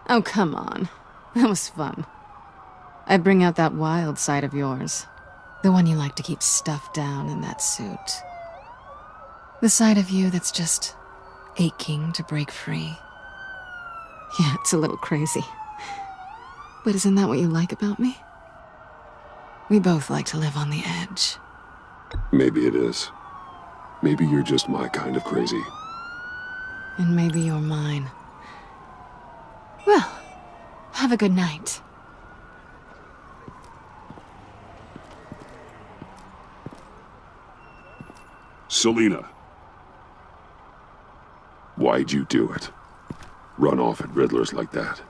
Oh, come on. That was fun. I bring out that wild side of yours. The one you like to keep stuffed down in that suit. The side of you that's just aching to break free. Yeah, it's a little crazy. But isn't that what you like about me? We both like to live on the edge. Maybe it is. Maybe you're just my kind of crazy. And maybe you're mine. Well, have a good night. Selina. Why'd you do it? Run off at Riddlers like that?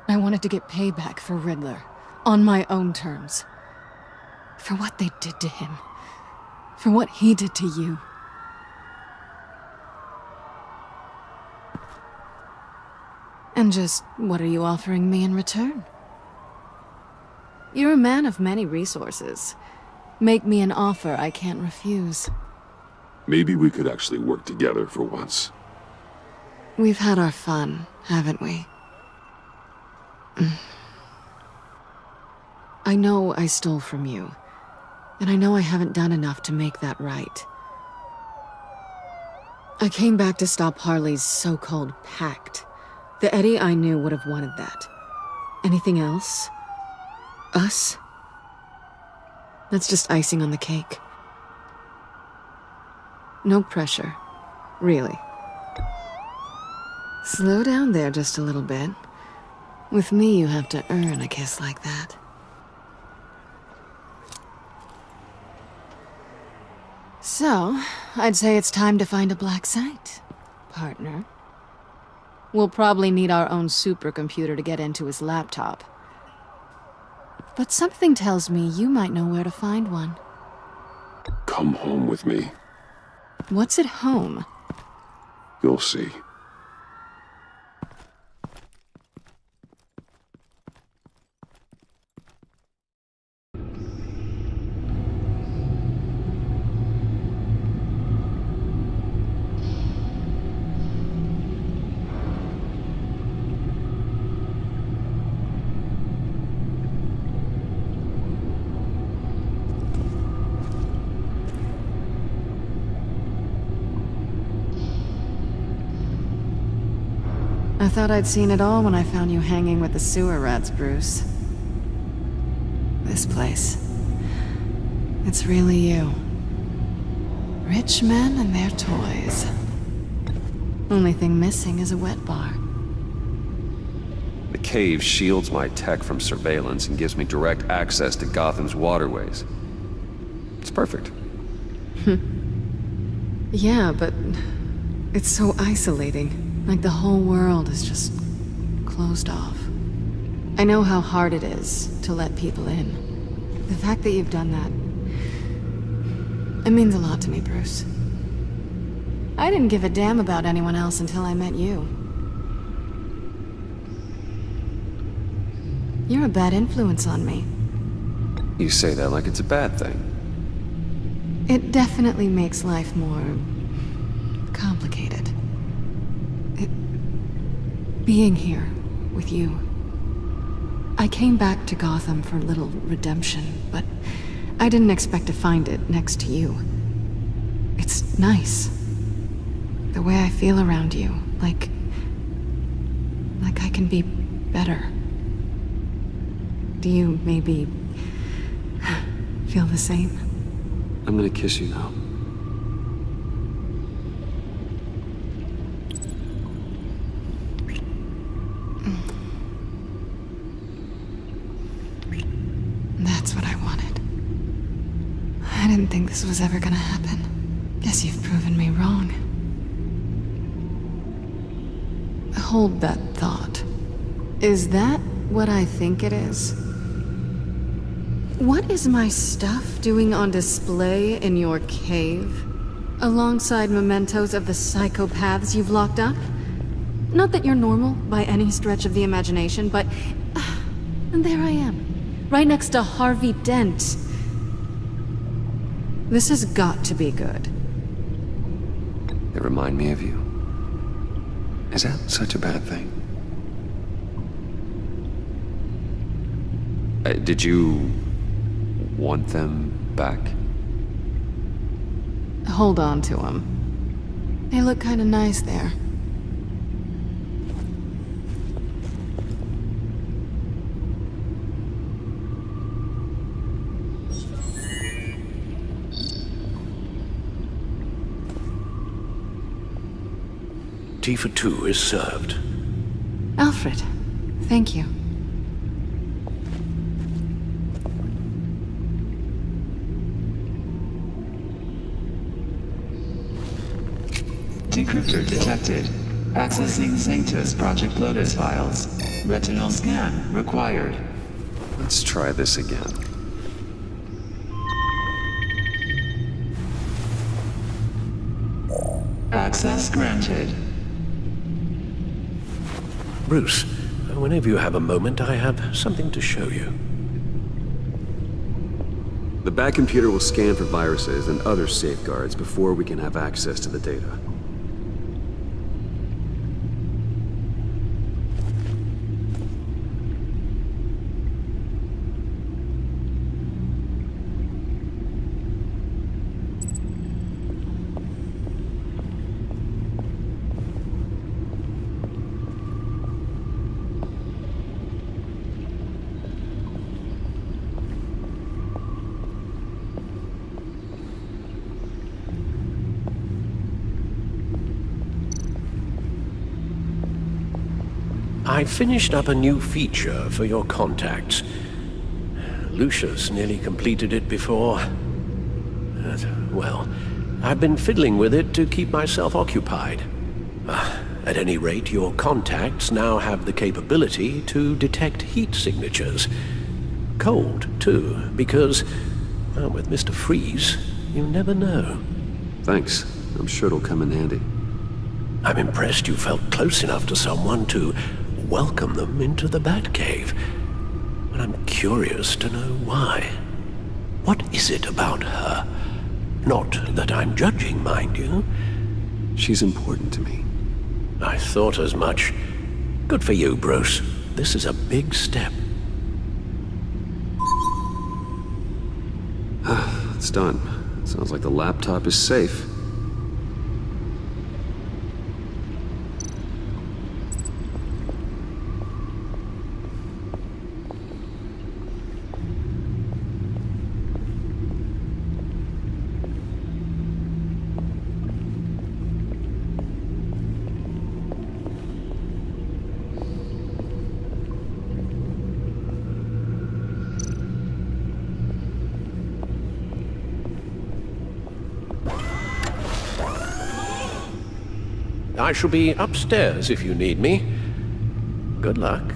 I wanted to get payback for Riddler. On my own terms. For what they did to him. For what he did to you. And just, what are you offering me in return? You're a man of many resources. Make me an offer I can't refuse. Maybe we could actually work together for once. We've had our fun, haven't we? I know I stole from you. And I know I haven't done enough to make that right. I came back to stop Harley's so-called pact. The Eddie I knew would have wanted that. Anything else? Us? That's just icing on the cake. No pressure. Really. Slow down there just a little bit. With me, you have to earn a kiss like that. So, I'd say it's time to find a black site, partner. We'll probably need our own supercomputer to get into his laptop. But something tells me you might know where to find one. Come home with me. What's at home? You'll see. I thought I'd seen it all when I found you hanging with the sewer rats, Bruce. This place. It's really you. Rich men and their toys. Only thing missing is a wet bar. The cave shields my tech from surveillance and gives me direct access to Gotham's waterways. It's perfect. Yeah, but it's so isolating. Like the whole world is just closed off. I know how hard it is to let people in. The fact that you've done that, it means a lot to me, Bruce. I didn't give a damn about anyone else until I met you. You're a bad influence on me. You say that like it's a bad thing. It definitely makes life more complicated. Being here with you. I came back to Gotham for a little redemption, but I didn't expect to find it next to you. It's nice. The way I feel around you, like I can be better. Do you maybe feel the same? I'm gonna kiss you now. That's what I wanted. I didn't think this was ever gonna happen. Guess you've proven me wrong. Hold that thought. Is that what I think it is? What is my stuff doing on display in your cave? Alongside mementos of the psychopaths you've locked up? Not that you're normal by any stretch of the imagination, but... and there I am. Right next to Harvey Dent. This has got to be good. They remind me of you. Is that such a bad thing? Did you want them back? Hold on to them. They look kind of nice there. Tea for two is served. Alfred, thank you. Decryptor detected. Accessing Sanctus Project Lotus files. Retinal scan required. Let's try this again. Access granted. Bruce, whenever you have a moment, I have something to show you. The back computer will scan for viruses and other safeguards before we can have access to the data. I finished up a new feature for your contacts. Lucius nearly completed it before. Well, I've been fiddling with it to keep myself occupied. At any rate, your contacts now have the capability to detect heat signatures. Cold, too, because, well, with Mr. Freeze, you never know. Thanks. I'm sure it'll come in handy. I'm impressed you felt close enough to someone to welcome them into the Batcave. But I'm curious to know why. What is it about her? Not that I'm judging, mind you. She's important to me. I thought as much. Good for you, Bruce. This is a big step. It's done. Sounds like the laptop is safe. I shall be upstairs if you need me. Good luck.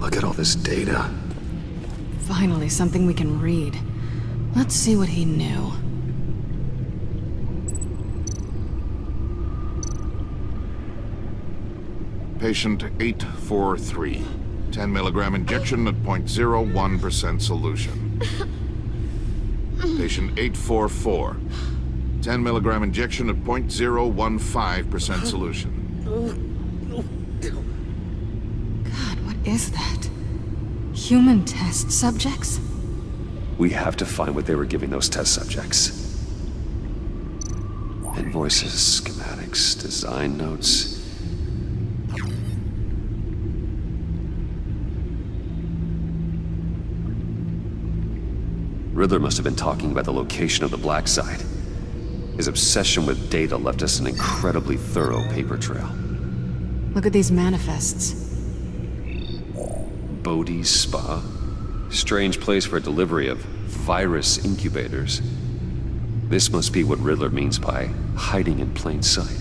Look at all this data. Finally, something we can read. Let's see what he knew. Patient 843. 10 milligram injection at 0.01% solution. Patient 844. 10 milligram injection at 0.015% solution. God, what is that? Human test subjects? We have to find what they were giving those test subjects. Invoices, schematics, design notes. Riddler must have been talking about the location of the black site. His obsession with data left us an incredibly thorough paper trail. Look at these manifests. Bodhi's Spa? Strange place for delivery of virus incubators. This must be what Riddler means by hiding in plain sight.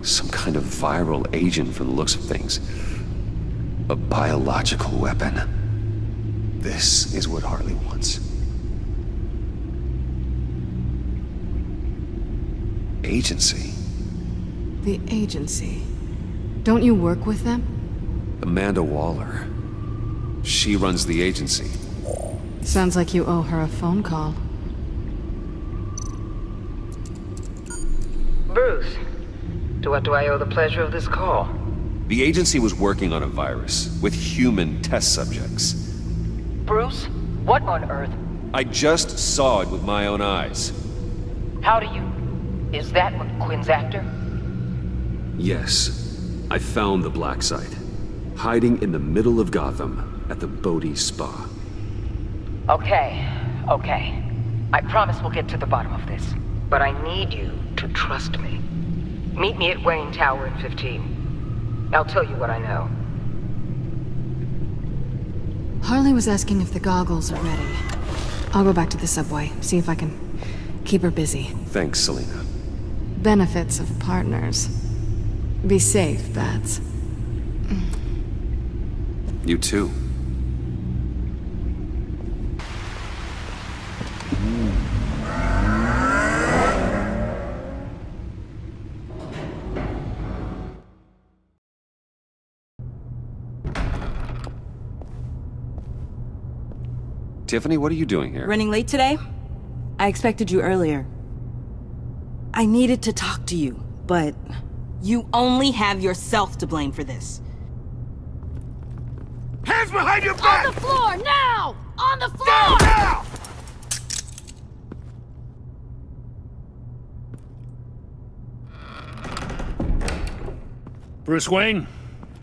Some kind of viral agent from the looks of things. A biological weapon. This is what Harley wants. Agency. The agency. Don't you work with them? Amanda Waller. She runs the agency. Sounds like you owe her a phone call. Bruce. To what do I owe the pleasure of this call? The agency was working on a virus with human test subjects. Bruce? What on earth? I just saw it with my own eyes. How do you... Is that what Quinn's after? Yes. I found the black site. Hiding in the middle of Gotham at the Bodhi Spa. Okay. I promise we'll get to the bottom of this. But I need you to trust me. Meet me at Wayne Tower in 15. I'll tell you what I know. Harley was asking if the goggles are ready. I'll go back to the subway, see if I can keep her busy. Thanks, Selina. Benefits of partners. Be safe, Bats. You too. Tiffany, what are you doing here? Running late today? I expected you earlier. I needed to talk to you, but you only have yourself to blame for this. Hands behind your back! On the floor, now! On the floor! Down now! Bruce Wayne,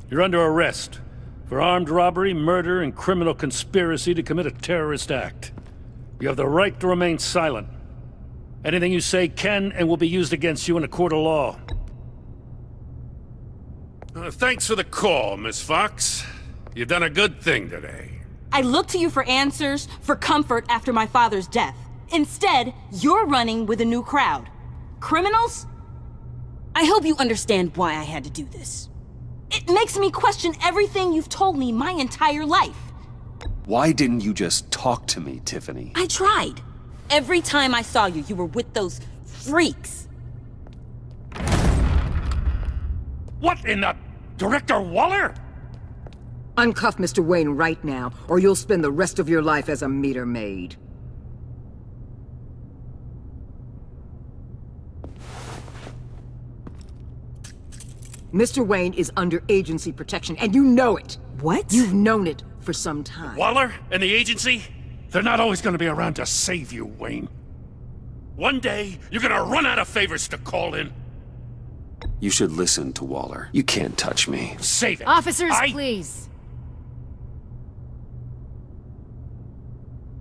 you're under arrest for armed robbery, murder, and criminal conspiracy to commit a terrorist act. You have the right to remain silent. Anything you say can and will be used against you in a court of law. Thanks for the call, Miss Fox. You've done a good thing today. I looked to you for answers, for comfort after my father's death. Instead, you're running with a new crowd. Criminals? I hope you understand why I had to do this. It makes me question everything you've told me my entire life. Why didn't you just talk to me, Tiffany? I tried. Every time I saw you, you were with those freaks. What in the... Director Waller? Uncuff Mr. Wayne right now, or you'll spend the rest of your life as a meter maid. Mr. Wayne is under agency protection, and you know it. What? You've known it for some time. Waller and the agency? They're not always gonna be around to save you, Wayne. One day, you're gonna run out of favors to call in. You should listen to Waller. You can't touch me. Save it. Officers, please.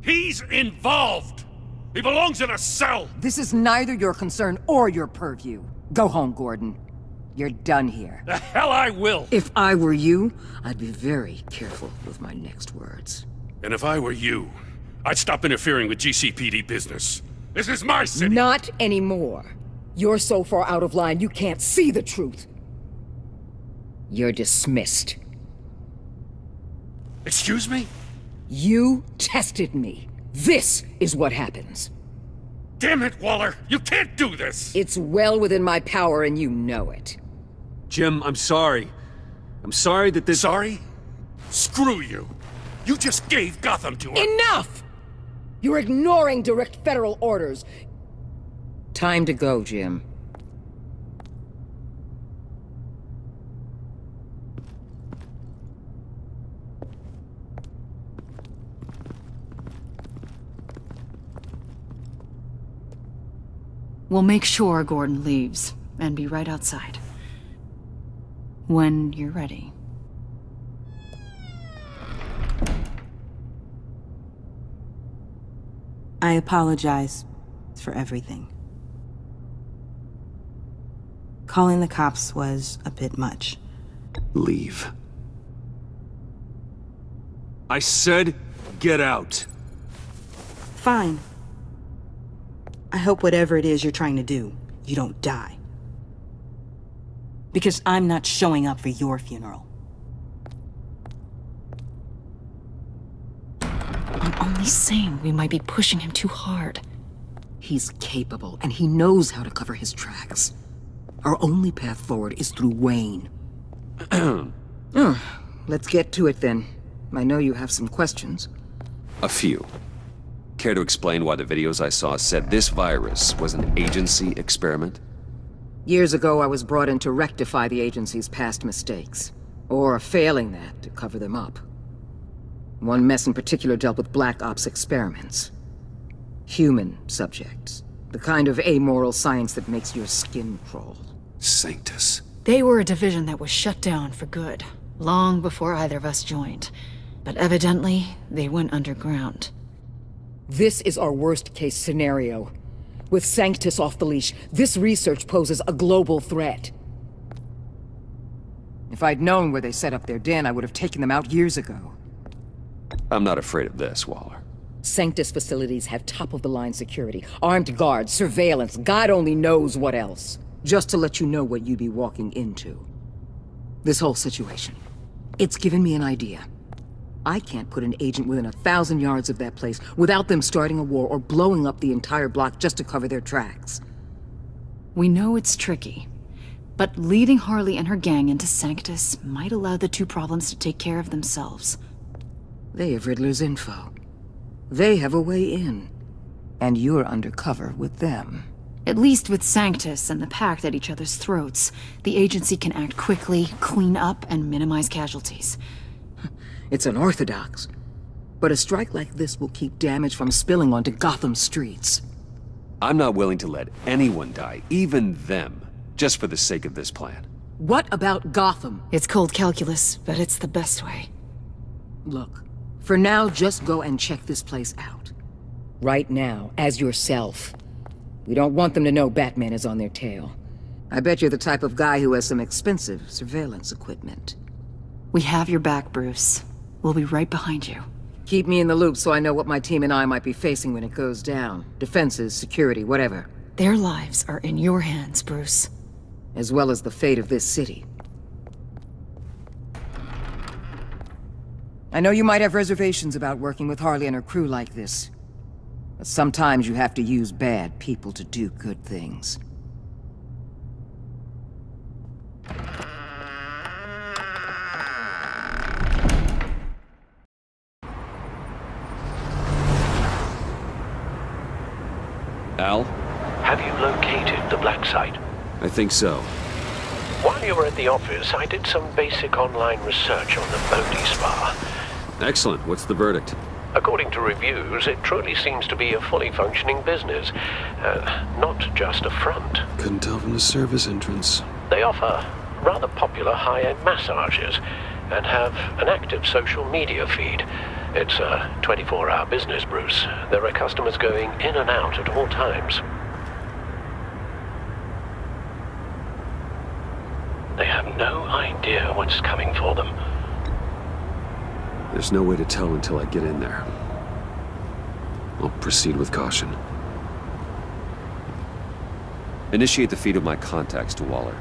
He's involved. He belongs in a cell. This is neither your concern or your purview. Go home, Gordon. You're done here. The hell I will! If I were you, I'd be very careful with my next words. And if I were you, I'd stop interfering with GCPD business. This is my city! Not anymore. You're so far out of line you can't see the truth. You're dismissed. Excuse me? You tested me. This is what happens. Damn it, Waller! You can't do this! It's well within my power and you know it. Jim, I'm sorry. I'm sorry that this— Sorry? Screw you! You just gave Gotham to her! Enough! You're ignoring direct federal orders. Time to go, Jim. We'll make sure Gordon leaves, and be right outside. When you're ready. I apologize for everything. Calling the cops was a bit much. Leave. I said, get out. Fine. I hope whatever it is you're trying to do, you don't die. Because I'm not showing up for your funeral. I'm only saying we might be pushing him too hard. He's capable, and he knows how to cover his tracks. Our only path forward is through Wayne. Let's get to it then. I know you have some questions. A few. Care to explain why the videos I saw said this virus was an agency experiment? Years ago, I was brought in to rectify the agency's past mistakes. Or, failing that, to cover them up. One mess in particular dealt with Black Ops experiments. Human subjects. The kind of amoral science that makes your skin crawl. Sanctus. They were a division that was shut down for good, long before either of us joined. But evidently, they went underground. This is our worst-case scenario. With Sanctus off the leash, this research poses a global threat. If I'd known where they set up their den, I would have taken them out years ago. I'm not afraid of this, Waller. Sanctus facilities have top-of-the-line security, armed guards, surveillance, God only knows what else. Just to let you know what you'd be walking into. This whole situation. It's given me an idea. I can't put an agent within 1,000 yards of that place without them starting a war or blowing up the entire block just to cover their tracks. We know it's tricky, but leading Harley and her gang into Sanctus might allow the two problems to take care of themselves. They have Riddler's info. They have a way in. And you're undercover with them. At least with Sanctus and the Pact at each other's throats, the agency can act quickly, clean up, and minimize casualties. It's unorthodox. But a strike like this will keep damage from spilling onto Gotham streets. I'm not willing to let anyone die, even them, just for the sake of this plan. What about Gotham? It's cold calculus, but it's the best way. Look, for now, just go and check this place out. Right now, as yourself. We don't want them to know Batman is on their tail. I bet you're the type of guy who has some expensive surveillance equipment. We have your back, Bruce. We'll be right behind you. Keep me in the loop so I know what my team and I might be facing when it goes down. Defenses, security, whatever. Their lives are in your hands, Bruce. As well as the fate of this city. I know you might have reservations about working with Harley and her crew like this. But sometimes you have to use bad people to do good things. Al? Have you located the black site? I think so. While you were at the office, I did some basic online research on the Bodhi Spa. Excellent. What's the verdict? According to reviews, it truly seems to be a fully functioning business, not just a front. Couldn't tell from the service entrance. They offer rather popular high-end massages and have an active social media feed. It's a 24-hour business, Bruce. There are customers going in and out at all times. no idea what's coming for them. There's no way to tell until I get in there. I'll proceed with caution. Initiate the feed of my contacts to Waller.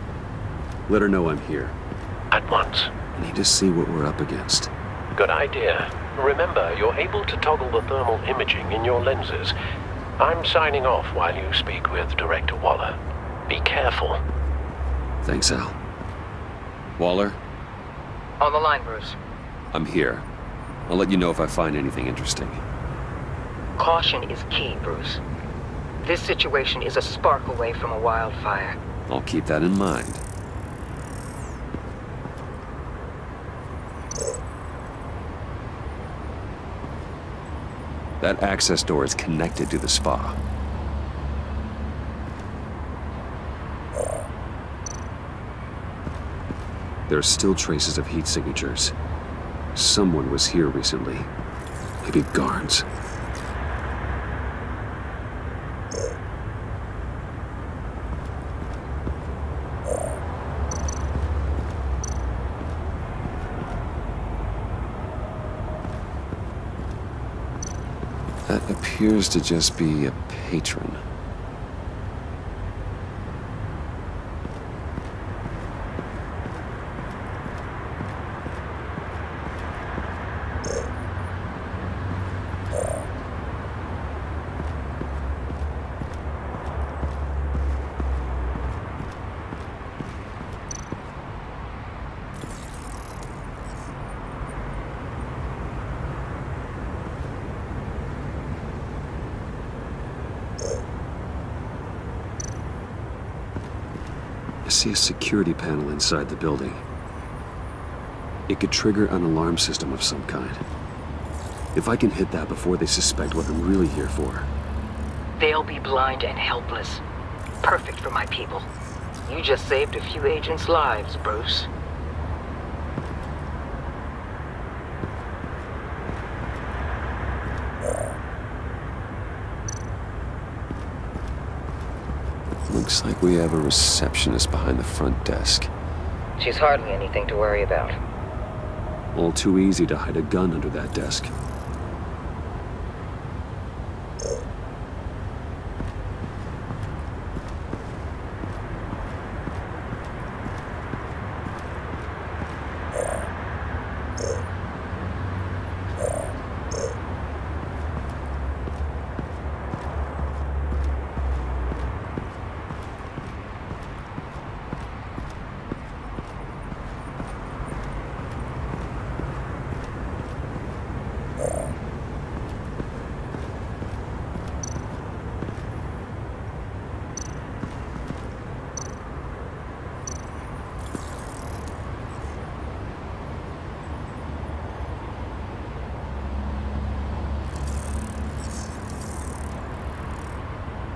Let her know I'm here. At once. I need to see what we're up against. Good idea. Remember, you're able to toggle the thermal imaging in your lenses. I'm signing off while you speak with Director Waller. Be careful. Thanks, Al. Waller? On the line, Bruce. I'm here. I'll let you know if I find anything interesting. Caution is key, Bruce. This situation is a spark away from a wildfire. I'll keep that in mind. That access door is connected to the spa. There are still traces of heat signatures. Someone was here recently. Maybe guards. That appears to just be a patron. I see a security panel inside the building. It could trigger an alarm system of some kind. If I can hit that before they suspect what I'm really here for. They'll be blind and helpless. Perfect for my people. You just saved a few agents' lives, Bruce. Looks like we have a receptionist behind the front desk. She's hardly anything to worry about. All too easy to hide a gun under that desk.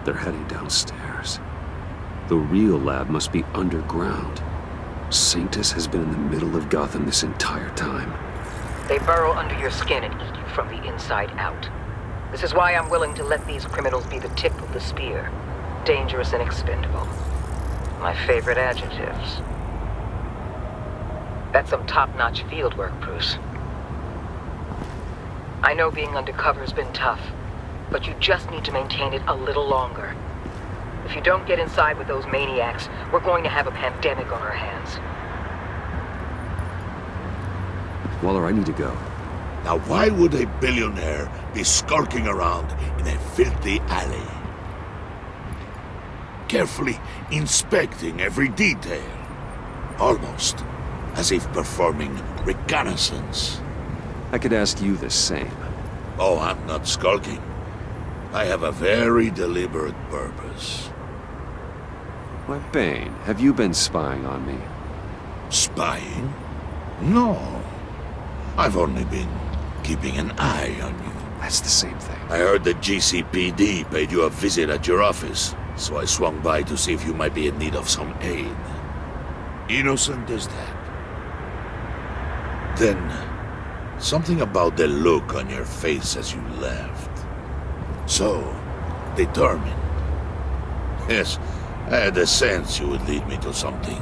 They're heading downstairs. The real lab must be underground. Sanctus has been in the middle of Gotham this entire time. They burrow under your skin and eat you from the inside out. This is why I'm willing to let these criminals be the tip of the spear. Dangerous and expendable. My favorite adjectives. That's some top-notch field work, Bruce. I know being undercover's been tough, but you just need to maintain it a little longer. If you don't get inside with those maniacs, we're going to have a pandemic on our hands. Waller, I need to go. Now why would a billionaire be skulking around in a filthy alley? Carefully inspecting every detail. Almost as if performing reconnaissance. I could ask you the same. Oh, I'm not skulking. I have a very deliberate purpose. Why, Bane, have you been spying on me? Spying? No. I've only been keeping an eye on you. That's the same thing. I heard the GCPD paid you a visit at your office, so I swung by to see if you might be in need of some aid. Innocent as that. Then, something about the look on your face as you left. So, determined. Yes, I had a sense you would lead me to something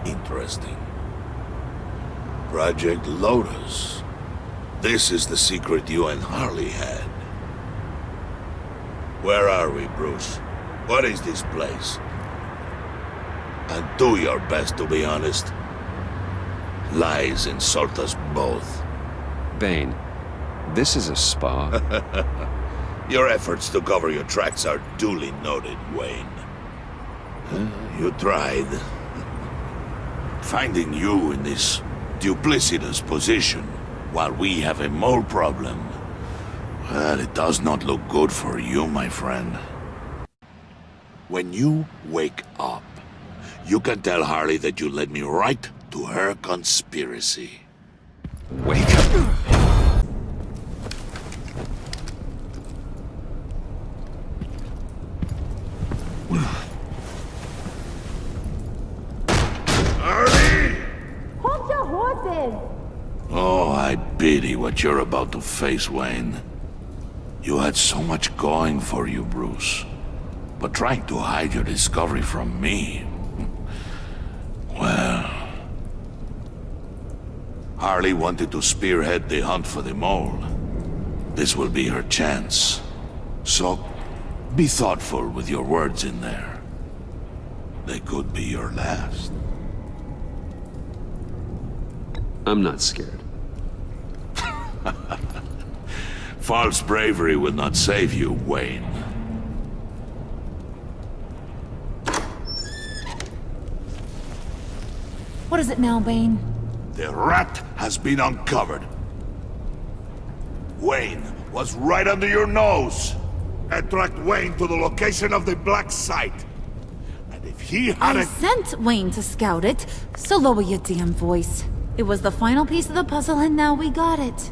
interesting. Project Lotus. This is the secret you and Harley had. Where are we, Bruce? What is this place? And do your best to be honest. Lies insult us both. Bane, this is a spa. Your efforts to cover your tracks are duly noted, Wayne. You tried. Finding you in this duplicitous position while we have a mole problem, well, it does not look good for you, my friend. When you wake up, you can tell Harley that you led me right to her conspiracy. Wake up. Harley! Hold your horses! Oh, I pity what you're about to face, Wayne. You had so much going for you, Bruce. But trying to hide your discovery from me... well... Harley wanted to spearhead the hunt for the mole. This will be her chance. So, be thoughtful with your words in there. They could be your last. I'm not scared. False bravery will not save you, Wayne. What is it now, Bane? The rat has been uncovered. Wayne was right under your nose. I tracked Wayne to the location of the black site. And if he I hadn't... sent Wayne to scout it, so lower your damn voice. It was the final piece of the puzzle and now we got it.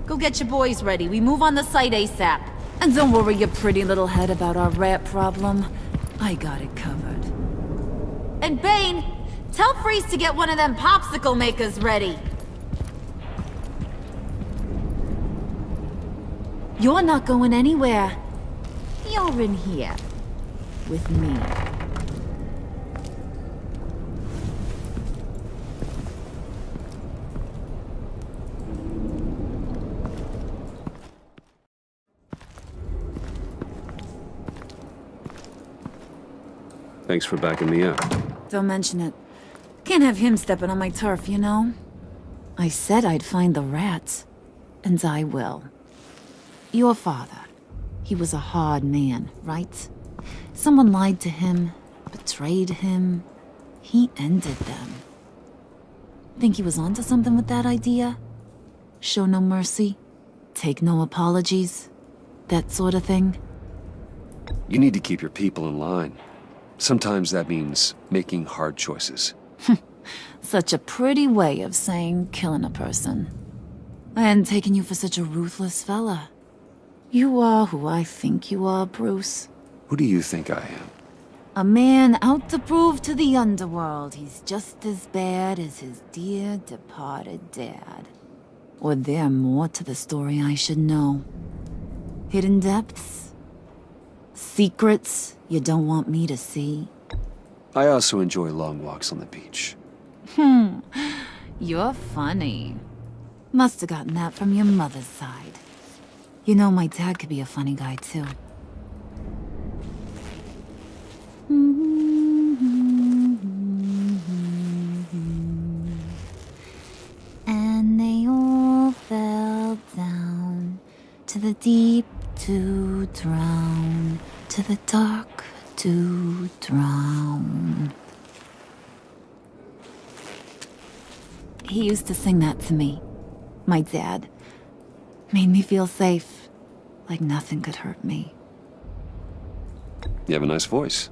Go get your boys ready. We move on the site ASAP. And don't worry your pretty little head about our rat problem. I got it covered. And Bane, tell Freeze to get one of them popsicle makers ready. You're not going anywhere. You're in here. With me. Thanks for backing me up. Don't mention it. Can't have him stepping on my turf, you know? I said I'd find the rats. And I will. Your father. He was a hard man, right? Someone lied to him, betrayed him. He ended them. Think he was onto something with that idea? Show no mercy? Take no apologies? That sort of thing? You need to keep your people in line. Sometimes that means making hard choices. Such a pretty way of saying killing a person. I hadn't taken you for such a ruthless fella. You are who I think you are, Bruce. Who do you think I am? A man out to prove to the underworld he's just as bad as his dear departed dad. Or there more to the story I should know. Hidden depths? Secrets you don't want me to see? I also enjoy long walks on the beach. You're funny. Must have gotten that from your mother's side. You know, my dad could be a funny guy, too. And they all fell down to the deep to drown, to the dark to drown. He used to sing that to me. My dad. Made me feel safe. Like nothing could hurt me. You have a nice voice.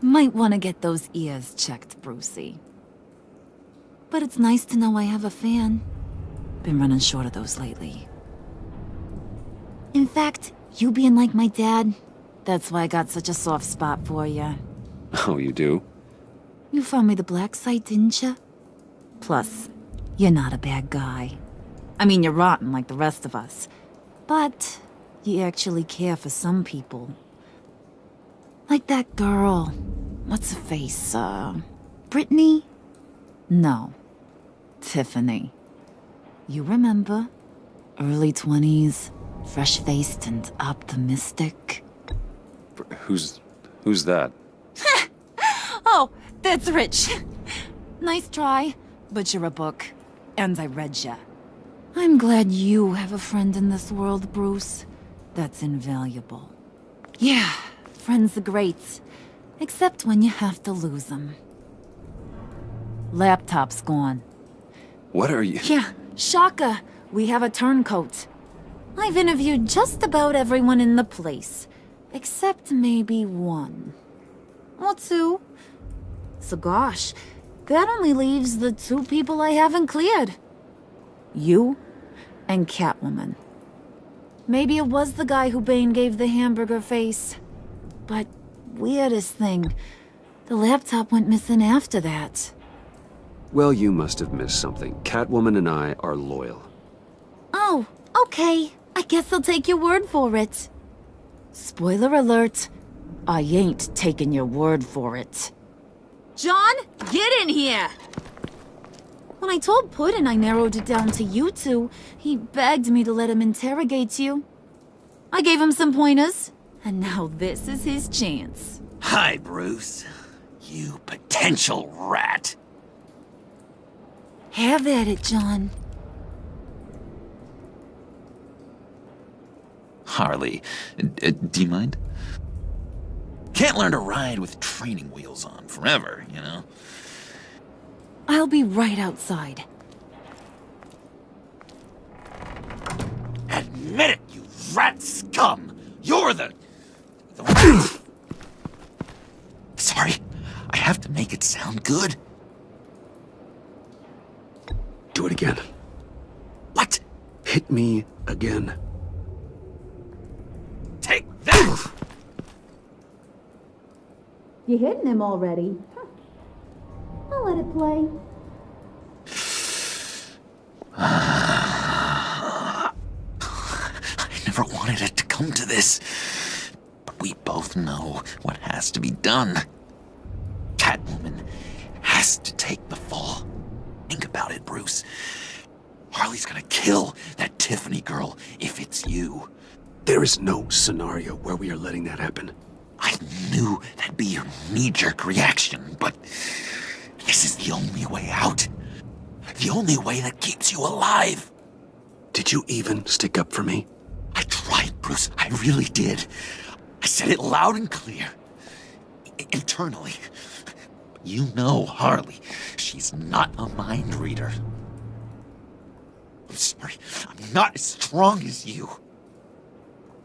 Might want to get those ears checked, Brucey. But it's nice to know I have a fan. Been running short of those lately. In fact, you being like my dad, that's why I got such a soft spot for you. Oh, you do? You found me the black site, didn't you? Plus, you're not a bad guy. I mean, you're rotten like the rest of us. But you actually care for some people. Like that girl. What's her face, Brittany? No. Tiffany. You remember? Early 20s, fresh-faced and optimistic. Who's that? Oh, that's Rich. Nice try, but you're a book, and I read ya. I'm glad you have a friend in this world, Bruce. That's invaluable. Yeah, friends are great, except when you have to lose them. Laptop's gone. What are you... Yeah, shocker. We have a turncoat. I've interviewed just about everyone in the place, except maybe one. Or two. So gosh, that only leaves the two people I haven't cleared. You and Catwoman. Maybe it was the guy who Bane gave the hamburger face. But weirdest thing, the laptop went missing after that. Well, you must have missed something. Catwoman and I are loyal. Oh, okay. I guess I'll take your word for it. Spoiler alert, I ain't taking your word for it. John, get in here! When I told Puddin' I narrowed it down to you two, he begged me to let him interrogate you. I gave him some pointers, and now this is his chance. Hi, Bruce. You potential rat. Have at it, John. Harley, do you mind? Can't learn to ride with training wheels on forever, you know? I'll be right outside. Admit it, you rat scum! You're the Sorry, I have to make it sound good. Do it again. What? Hit me again. Take that! You hitting him already? Huh. I'll let it play. I never wanted it to come to this. But we both know what has to be done. Catwoman has to take the fall. Think about it, Bruce. Harley's gonna kill that Tiffany girl if it's you. There is no scenario where we are letting that happen. I knew that'd be your knee-jerk reaction, but this is the only way out. The only way that keeps you alive. Did you even stick up for me? I tried, Bruce. I really did. I said it loud and clear. Internally. You know Harley. She's not a mind reader. I'm sorry. I'm not as strong as you.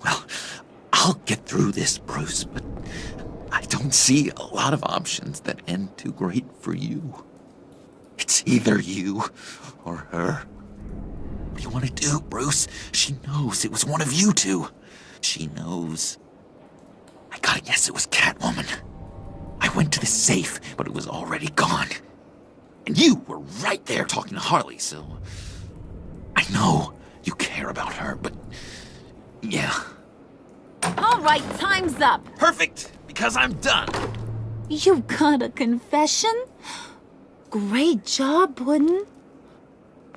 Well, I'll get through this, Bruce, but I don't see a lot of options that end too great for you. It's either you or her. What do you want to do, Bruce? She knows it was one of you two. She knows. I gotta guess it was Catwoman. I went to the safe, but it was already gone. And you were right there talking to Harley, so... I know you care about her, but... yeah. All right, time's up. Perfect, because I'm done. You got a confession? Great job, Puddin'.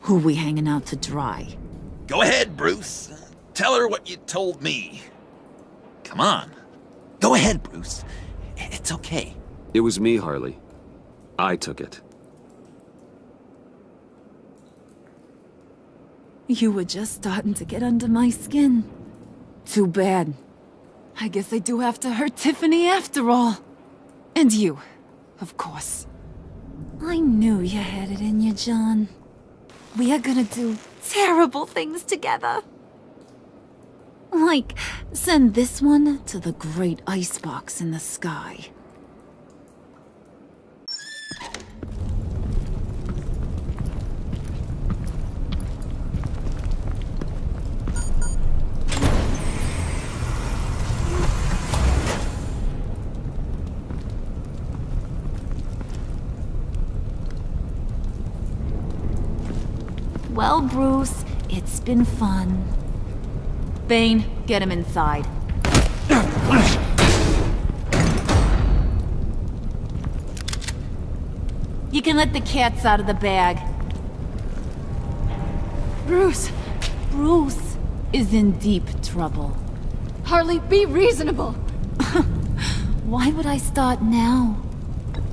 Who we hanging out to dry? Go ahead, Bruce. Tell her what you told me. Come on. Go ahead, Bruce. It's okay. It was me, Harley. I took it. You were just starting to get under my skin. Too bad. I guess I do have to hurt Tiffany after all. And you, of course. I knew you had it in you, John. We are gonna do terrible things together. Like, send this one to the great icebox in the sky. Well, Bruce, it's been fun. Bane, get him inside. You can let the cats out of the bag. Bruce! Bruce is in deep trouble. Harley, be reasonable! Why would I start now?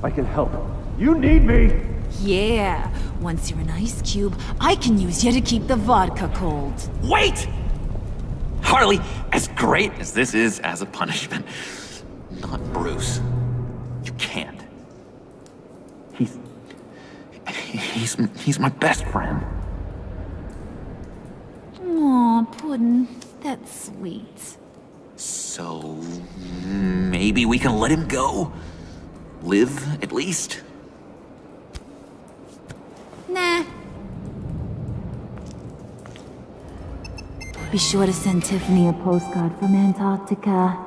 I can help. You need me! Yeah, once you're an ice cube, I can use you to keep the vodka cold. Wait! Harley, as great as this is as a punishment, not Bruce. You can't. He's my best friend. Aw, Puddin', that's sweet. So maybe we can let him go? Live, at least? Nah. Be sure to send Tiffany a postcard from Antarctica.